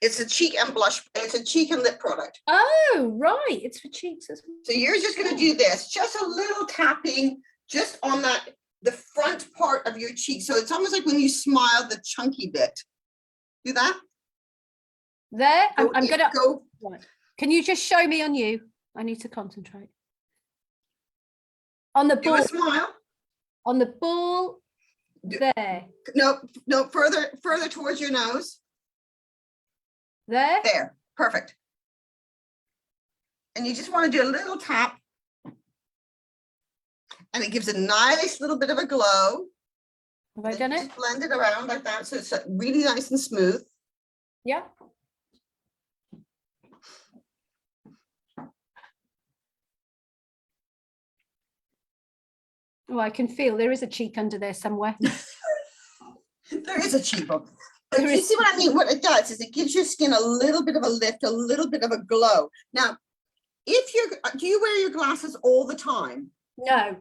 It's a cheek and blush. It's a cheek and lip product. Oh, right. It's for cheeks as well. So you're just going to do this, just a little tapping just on the front part of your cheek. So it's almost like when you smile, the chunky bit. Do that. There. So I'm going to go. Right. Can you just show me on you? I need to concentrate. On the ball. Do a smile. On the ball. There. No, further towards your nose. There. Perfect. And you just want to do a little tap. And it gives a nice little bit of a glow. Have I done it? Just blend it around like that so it's really nice and smooth. Yeah. Oh, I can feel there is a cheek under there somewhere. There is a cheek bump. But you see what I mean? What it does is it gives your skin a little bit of a lift, a little bit of a glow. Now, do you wear your glasses all the time? No.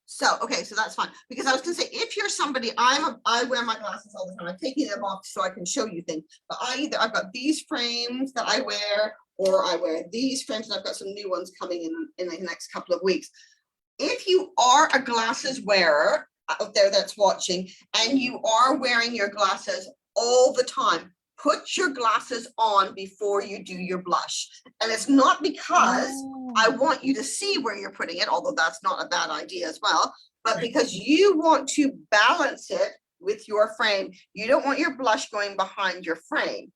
So, okay, so that's fine. Because I was going to say, if you're somebody, I wear my glasses all the time. I'm taking them off so I can show you things. But I've got these frames that I wear, or I wear these frames, and I've got some new ones coming in the next couple of weeks. If you are a glasses wearer out there that's watching, and you are wearing your glasses all the time, put your glasses on before you do your blush. And it's not because I want you to see where you're putting it, although that's not a bad idea as well, but because you want to balance it with your frame. You don't want your blush going behind your frame.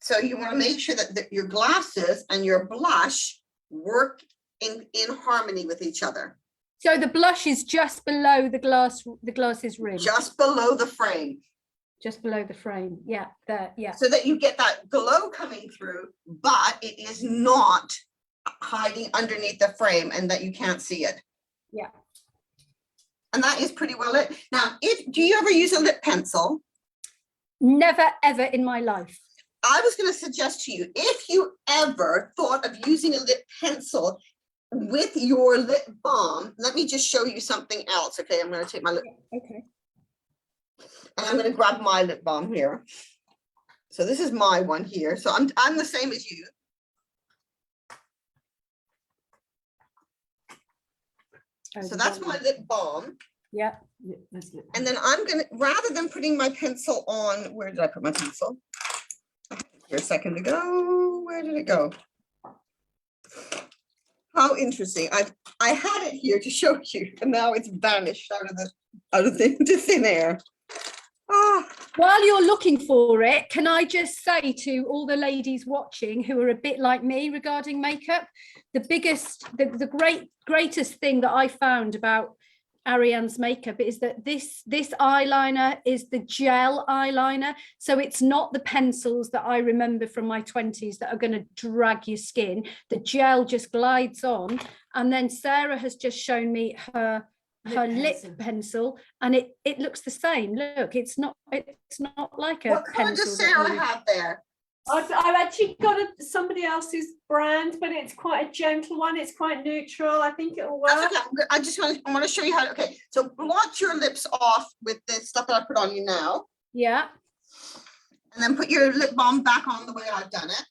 So you want to make sure that your glasses and your blush work in harmony with each other. So the blush is just below the glasses rim. Just below the frame. Just below the frame. Yeah, there, yeah. So that you get that glow coming through, but it is not hiding underneath the frame and that you can't see it. Yeah. And that is pretty well it. Now, do you ever use a lip pencil? Never, ever in my life. I was going to suggest to you, if you ever thought of using a lip pencil with your lip balm, let me just show you something else. Okay, I'm going to take my lip. Okay. And I'm going to grab my lip balm here. So this is my one here. So I'm the same as you. So that's my lip balm. Yeah. And then I'm going to, rather than putting my pencil on, where did I put my pencil? Here a second ago. Where did it go? How interesting. I had it here to show you, and now it's vanished out of the thin air. Oh. While you're looking for it, can I just say to all the ladies watching who are a bit like me regarding makeup, the greatest thing that I found about Ariane's makeup is that this eyeliner is the gel eyeliner, so it's not the pencils that I remember from my 20s that are going to drag your skin. The gel just glides on, and then Sarah has just shown me her lip pencil, and it looks the same. Look, it's not like a What color pencil does Sarah have there? I've actually got somebody else's brand, but it's quite a gentle one. It's quite neutral. I think it'll work. That's okay. I want to show you how to, okay, so blot your lips off with this stuff that I put on you now, Yeah. and then put your lip balm back on the way I've done it.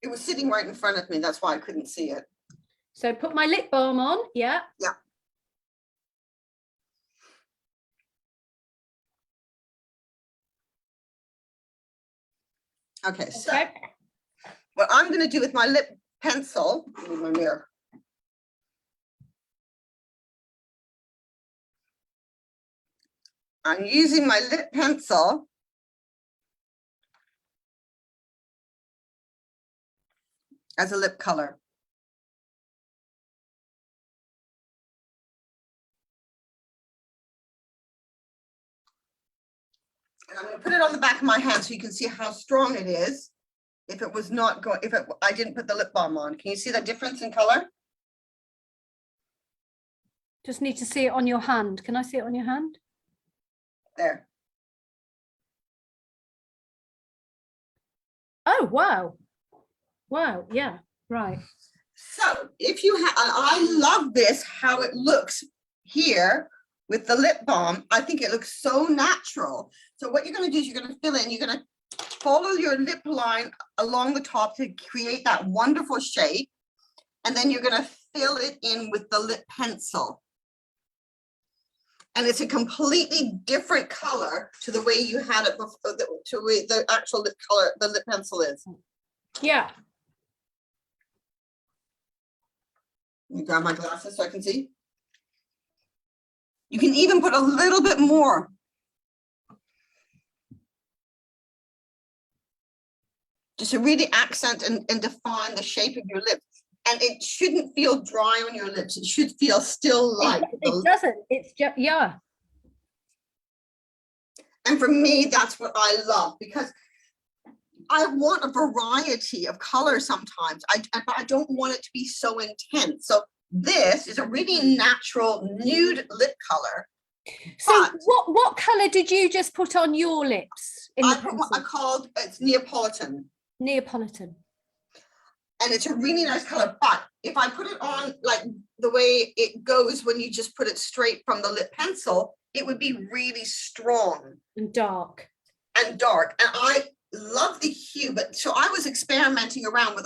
It was sitting right in front of me, that's why I couldn't see it. So put my lip balm on. Yeah. Yeah. Okay, so Okay. what I'm going to do with my lip pencil, move my mirror. I'm using my lip pencil as a lip color. And I'm going to put it on the back of my hand so you can see how strong it is. If it was not going, I didn't put the lip balm on. Can you see the difference in color? Just need to see it on your hand. Can I see it on your hand? There. Oh, wow. Wow. Yeah. Right. So if you have, I love this, how it looks here with the lip balm. I think it looks so natural. So what you're going to do is you're going to fill in, you're going to follow your lip line along the top to create that wonderful shape. And then you're going to fill it in with the lip pencil. And it's a completely different color to the way you had it before, to the actual lip color, the lip pencil is. Yeah. Let me grab my glasses so I can see. You can even put a little bit more. Just to really accent and define the shape of your lips. And it shouldn't feel dry on your lips. It should feel still like. It doesn't. It's just, yeah. And for me, that's what I love, because I want a variety of color sometimes. I don't want it to be so intense. So this is a really natural nude lip color. So what color did you just put on your lips? In I the put what I pencil? called, it's Neapolitan. Neapolitan. And it's a really nice color, but if I put it on like the way it goes when you just put it straight from the lip pencil, it would be really strong And dark. and dark. And I love the hue, but so I was experimenting around with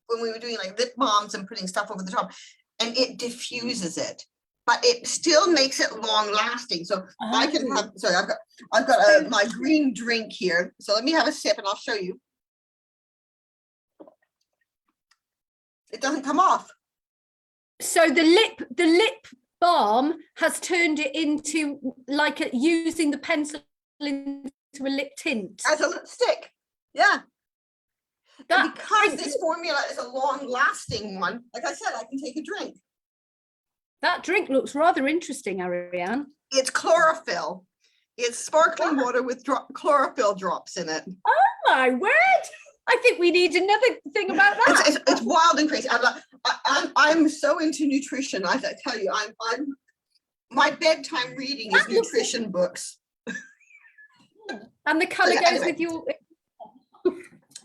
when we were doing like lip balms and putting stuff over the top, and it diffuses it, but it still makes it long lasting. So I can have, sorry, I've got my green drink here. So let me have a sip and I'll show you. It doesn't come off. So the lip balm has turned it into like using the pencil into a lip tint. As a lipstick. Yeah. That, And because this formula is a long lasting one, like I said, I can take a drink. that drink looks rather interesting, Ariane. It's chlorophyll. It's sparkling water with chlorophyll drops in it. Oh my word! I think we need another thing about that. It's wild and crazy. I'm so into nutrition. I tell you, my bedtime reading is nutrition books. And the color goes with your.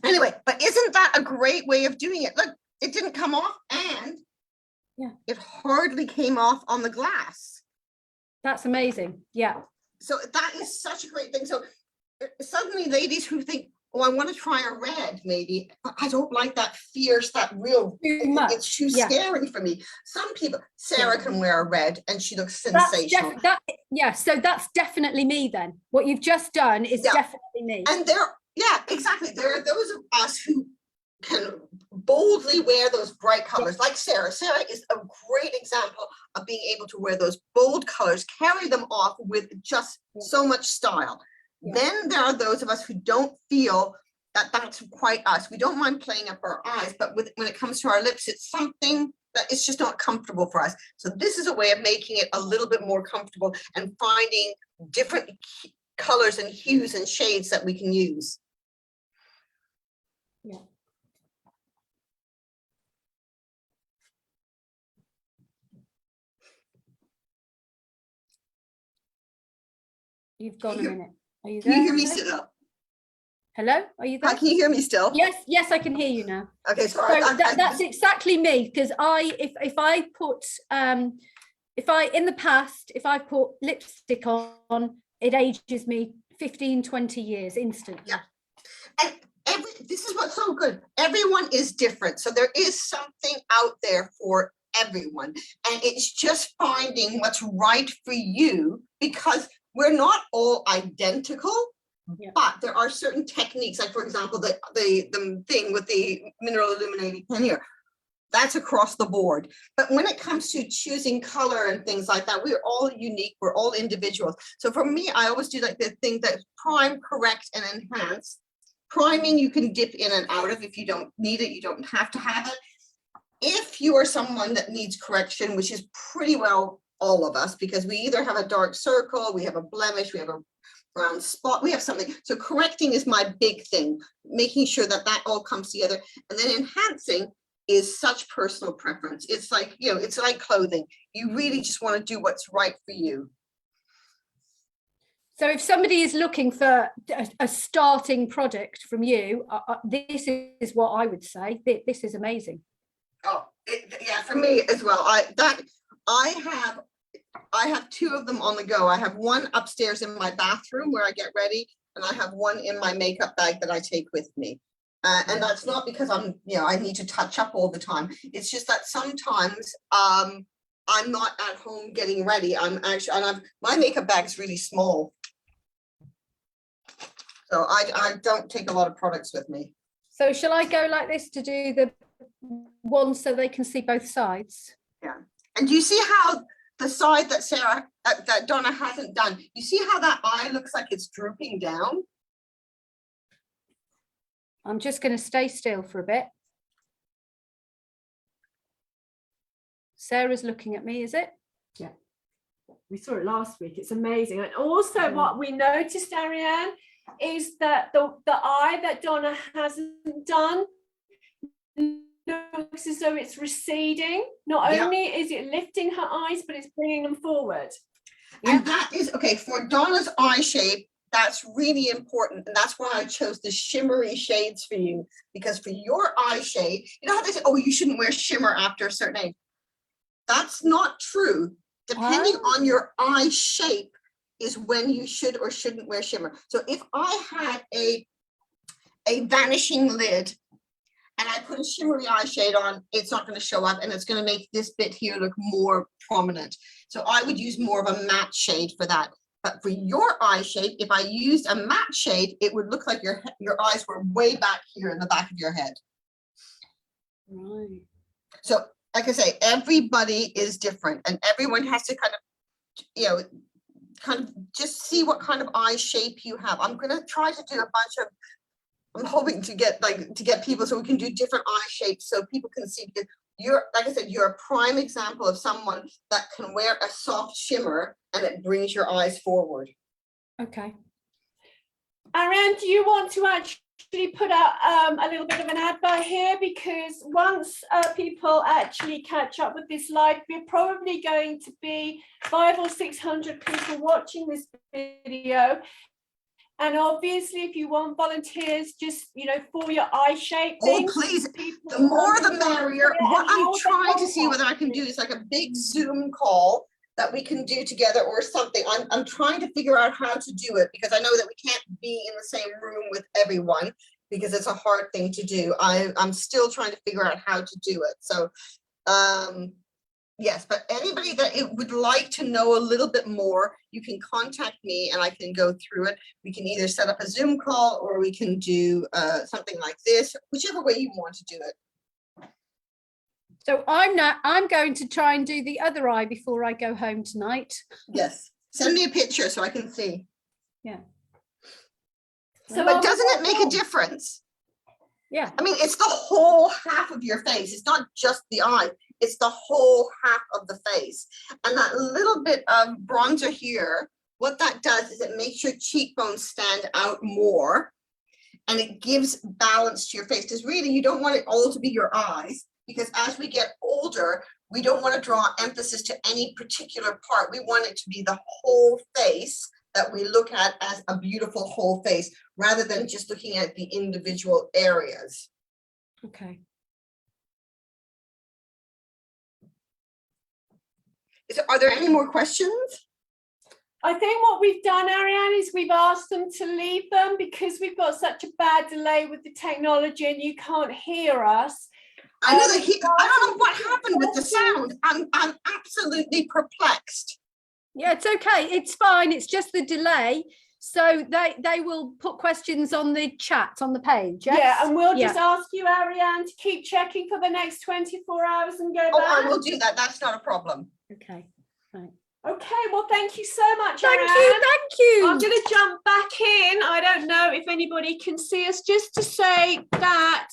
Anyway, but isn't that a great way of doing it? Look, it didn't come off, and it hardly came off on the glass. That's amazing. Yeah. So that is such a great thing. So suddenly, ladies who think, oh, I want to try a red, maybe, but I don't like that fierce, that real, it's too scary for me. Some people, Sarah can wear a red and she looks sensational. So that's definitely me then. What you've just done is definitely me. And exactly. There are those of us who can boldly wear those bright colors, like Sarah. Sarah is a great example of being able to wear those bold colors, carry them off with just so much style. Then there are those of us who don't feel that that's quite us. We don't mind playing up our eyes, but when it comes to our lips, it's something that it's just not comfortable for us. So this is a way of making it a little bit more comfortable and finding different colors and hues and shades that we can use. Yeah. You've gone a minute. Are you there? Can you hear me still? Hello? Are you there? Hi, can you hear me still? Yes, I can hear you now. Okay, So sorry. that's exactly me, because if I put in the past, if I put lipstick on, it ages me 15-20 years instantly. Yeah. And this is what's so good. Everyone is different. So there is something out there for everyone. And it's just finding what's right for you, because we're not all identical. Yeah. But there are certain techniques, like for example, the thing with the mineral illuminating pen here, that's across the board. But when it comes to choosing color and things like that, we're all unique, we're all individuals. So for me, I always do like the thing that prime, correct, and enhance. Priming you can dip in and out of. If you don't need it, you don't have to have it. If you are someone that needs correction, which is pretty well all of us, because we either have a dark circle, we have a blemish, we have a brown spot, we have something. So correcting is my big thing, making sure that that all comes together. And then enhancing is such personal preference. It's like, you know, it's like clothing. You really just want to do what's right for you. So if somebody is looking for a starting product from you, this is what I would say. This is amazing. Oh, yeah, for me as well. I have two of them on the go. I have one upstairs in my bathroom where I get ready, and I have one in my makeup bag that I take with me. And that's not because I'm, you know, I need to touch up all the time. It's just that sometimes I'm not at home getting ready. I'm actually, and my makeup bag is really small. So I don't take a lot of products with me. So shall I go like this to do the one so they can see both sides? Yeah. And do you see how the side that that Donna hasn't done, you see how that eye looks like it's drooping down? I'm just going to stay still for a bit. Sarah's looking at me, is it? Yeah. We saw it last week. It's amazing. And also what we noticed, Ariane, is that the eye that Donna hasn't done looks as though it's receding. Not only is it lifting her eyes, but it's bringing them forward. And that is, okay, for Donna's eye shape, that's really important. And that's why I chose the shimmery shades for you, because for your eye shade, you know how they say, oh, you shouldn't wear shimmer after a certain age. That's not true. Depending on your eye shape is when you should or shouldn't wear shimmer. So if I had a vanishing lid and I put a shimmery eye shade on, it's not going to show up, and it's going to make this bit here look more prominent. So I would use more of a matte shade for that. But for your eye shape, if I used a matte shade, it would look like your eyes were way back here in the back of your head. Right. So like I say, everybody is different, and everyone has to kind of, you know, kind of just see what kind of eye shape you have. I'm going to try to do a bunch of, I'm hoping to get people so we can do different eye shapes so people can see, because you're, like I said, you're a prime example of someone that can wear a soft shimmer and it brings your eyes forward. Okay. Ariane, do you want to actually put out a little bit of an advert here? Because once people actually catch up with this live, we're probably going to be 500 or 600 people watching this video. And obviously, if you want volunteers, just, you know, for your eye shape things. Oh, please, the more the merrier. What I'm trying to see whether I can do is like a big Zoom call that we can do together or something. I'm trying to figure out how to do it, because I know that we can't be in the same room with everyone, because it's a hard thing to do. I'm still trying to figure out how to do it. So, yes, but anybody that would like to know a little bit more, you can contact me and I can go through it. We can either set up a Zoom call or we can do something like this, whichever way you want to do it. So I'm going to try and do the other eye before I go home tonight. Yes, send me a picture so I can see. Yeah. So, but doesn't it make a difference? Yeah. I mean, it's the whole half of your face. It's not just the eye. It's the whole half of the face. And that little bit of bronzer here, what that does is it makes your cheekbones stand out more, and it gives balance to your face, because really you don't want it all to be your eyes, because as we get older, we don't want to draw emphasis to any particular part. We want it to be the whole face that we look at as a beautiful whole face, rather than just looking at the individual areas. Okay. Are there any more questions? I think what we've done, Ariane, is we've asked them to leave them because we've got such a bad delay with the technology and you can't hear us. I know that I don't know what happened with the sound. I'm absolutely perplexed. Yeah, it's okay. It's fine. It's just the delay. So they will put questions on the chat on the page. Yes? Yeah, and we'll just ask you, Ariane, to keep checking for the next 24 hours and go back. Oh, I will do that. That's not a problem. Okay. Right. Okay, well, thank you so much, Ariane. Thank you. I'm going to jump back in. I don't know if anybody can see us, just to say that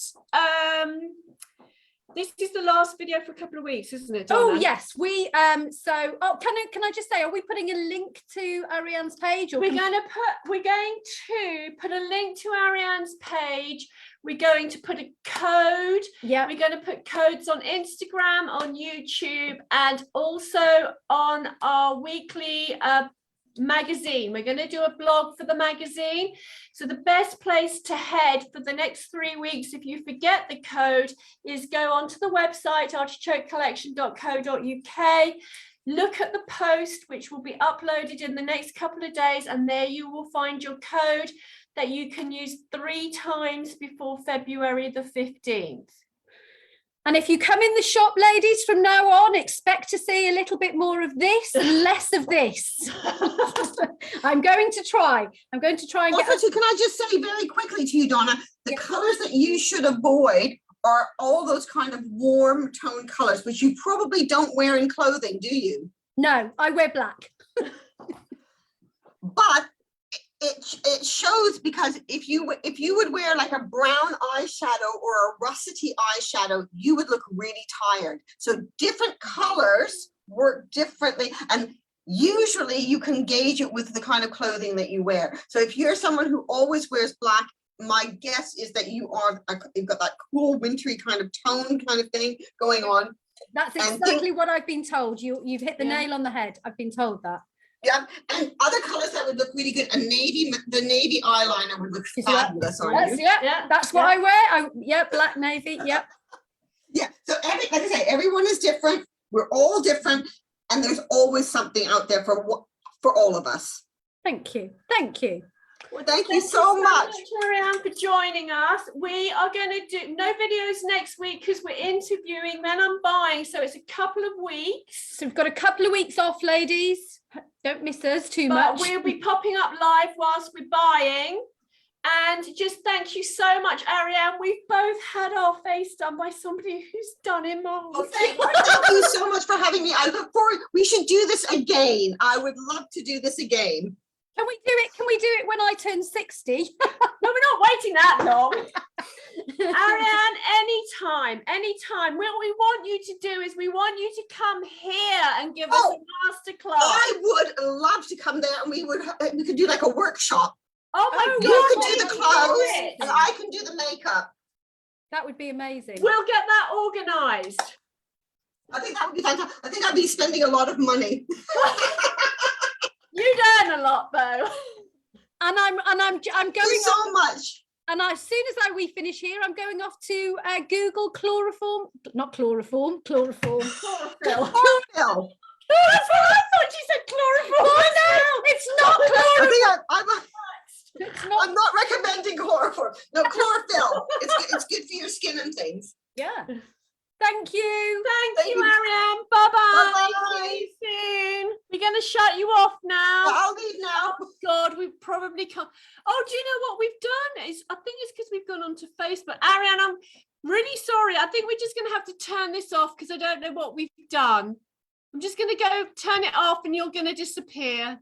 this is the last video for a couple of weeks, isn't it, Donna? Oh yes, we can I just say, are we putting a link to Ariane's page, or we're going to put a link to Ariane's page. We're going to put a code. Yeah, we're going to put codes on Instagram, on YouTube, and also on our weekly magazine. We're going to do a blog for the magazine. So the best place to head for the next 3 weeks, if you forget the code, is go onto the website artichokecollection.co.uk, look at the post, which will be uploaded in the next couple of days, and there you will find your code that you can use 3 times before February the 15th. And if you come in the shop, ladies, from now on, expect to see a little bit more of this and less of this. I'm going to try and also, get. Can I just say very quickly to you, Donna, the colors that you should avoid are all those kind of warm tone colors, which you probably don't wear in clothing, do you? No, I wear black. But it shows, because if you would wear like a brown eyeshadow or a russety eyeshadow, you would look really tired. So different colors work differently, and usually you can gauge it with the kind of clothing that you wear. So if you're someone who always wears black, my guess is that you've got that cool wintry kind of tone kind of thing going on. That's exactly what I've been told. You've hit the nail on the head. I've been told that. Yeah, and other colors that would look really good. The navy eyeliner would look fabulous on you. Yeah, that's what I wear. Black navy. Yep. Yeah. So like I say, everyone is different. We're all different, and there's always something out there for all of us. Thank you. Thank you. Well, thank you so much, Ariane, for joining us. We are going to do no videos next week because we're interviewing, then I'm buying. So it's a couple of weeks. So we've got a couple of weeks off, ladies. Don't miss us too much. We'll be popping up live whilst we're buying. And just thank you so much, Ariane. We've both had our face done by somebody who's done it more. Oh, thank you so much for having me. I look forward. We should do this again. I would love to do this again. Can we do it? Can we do it when I turn 60? No, we're not waiting that long. Ariane, anytime. What we want you to do is we want you to come here and give us a masterclass. I would love to come there, and we could do like a workshop. Oh my God. You can do the clothes and I can do the makeup. That would be amazing. We'll get that organised. I think that would be fantastic. I think I'd be spending a lot of money. You'd earn a lot though. And I'm going so much. And as soon as we finish here, I'm going off to Google chlorophyll. Chlorophyll. Chlorophyll. That's what I thought you said, chlorophyll. Oh, no, it's not chlorophyll. I'm not recommending chlorophyll. No, chlorophyll. It's good for your skin and things. Yeah. Thank you. Thank you, Ariane. Bye-bye. See you soon. We're going to shut you off now. I'll leave now. Oh, God, we probably can't. Oh, do you know what we've done? I think it's because we've gone onto Facebook. Ariane, I'm really sorry. I think we're just going to have to turn this off because I don't know what we've done. I'm just going to go turn it off and you're going to disappear.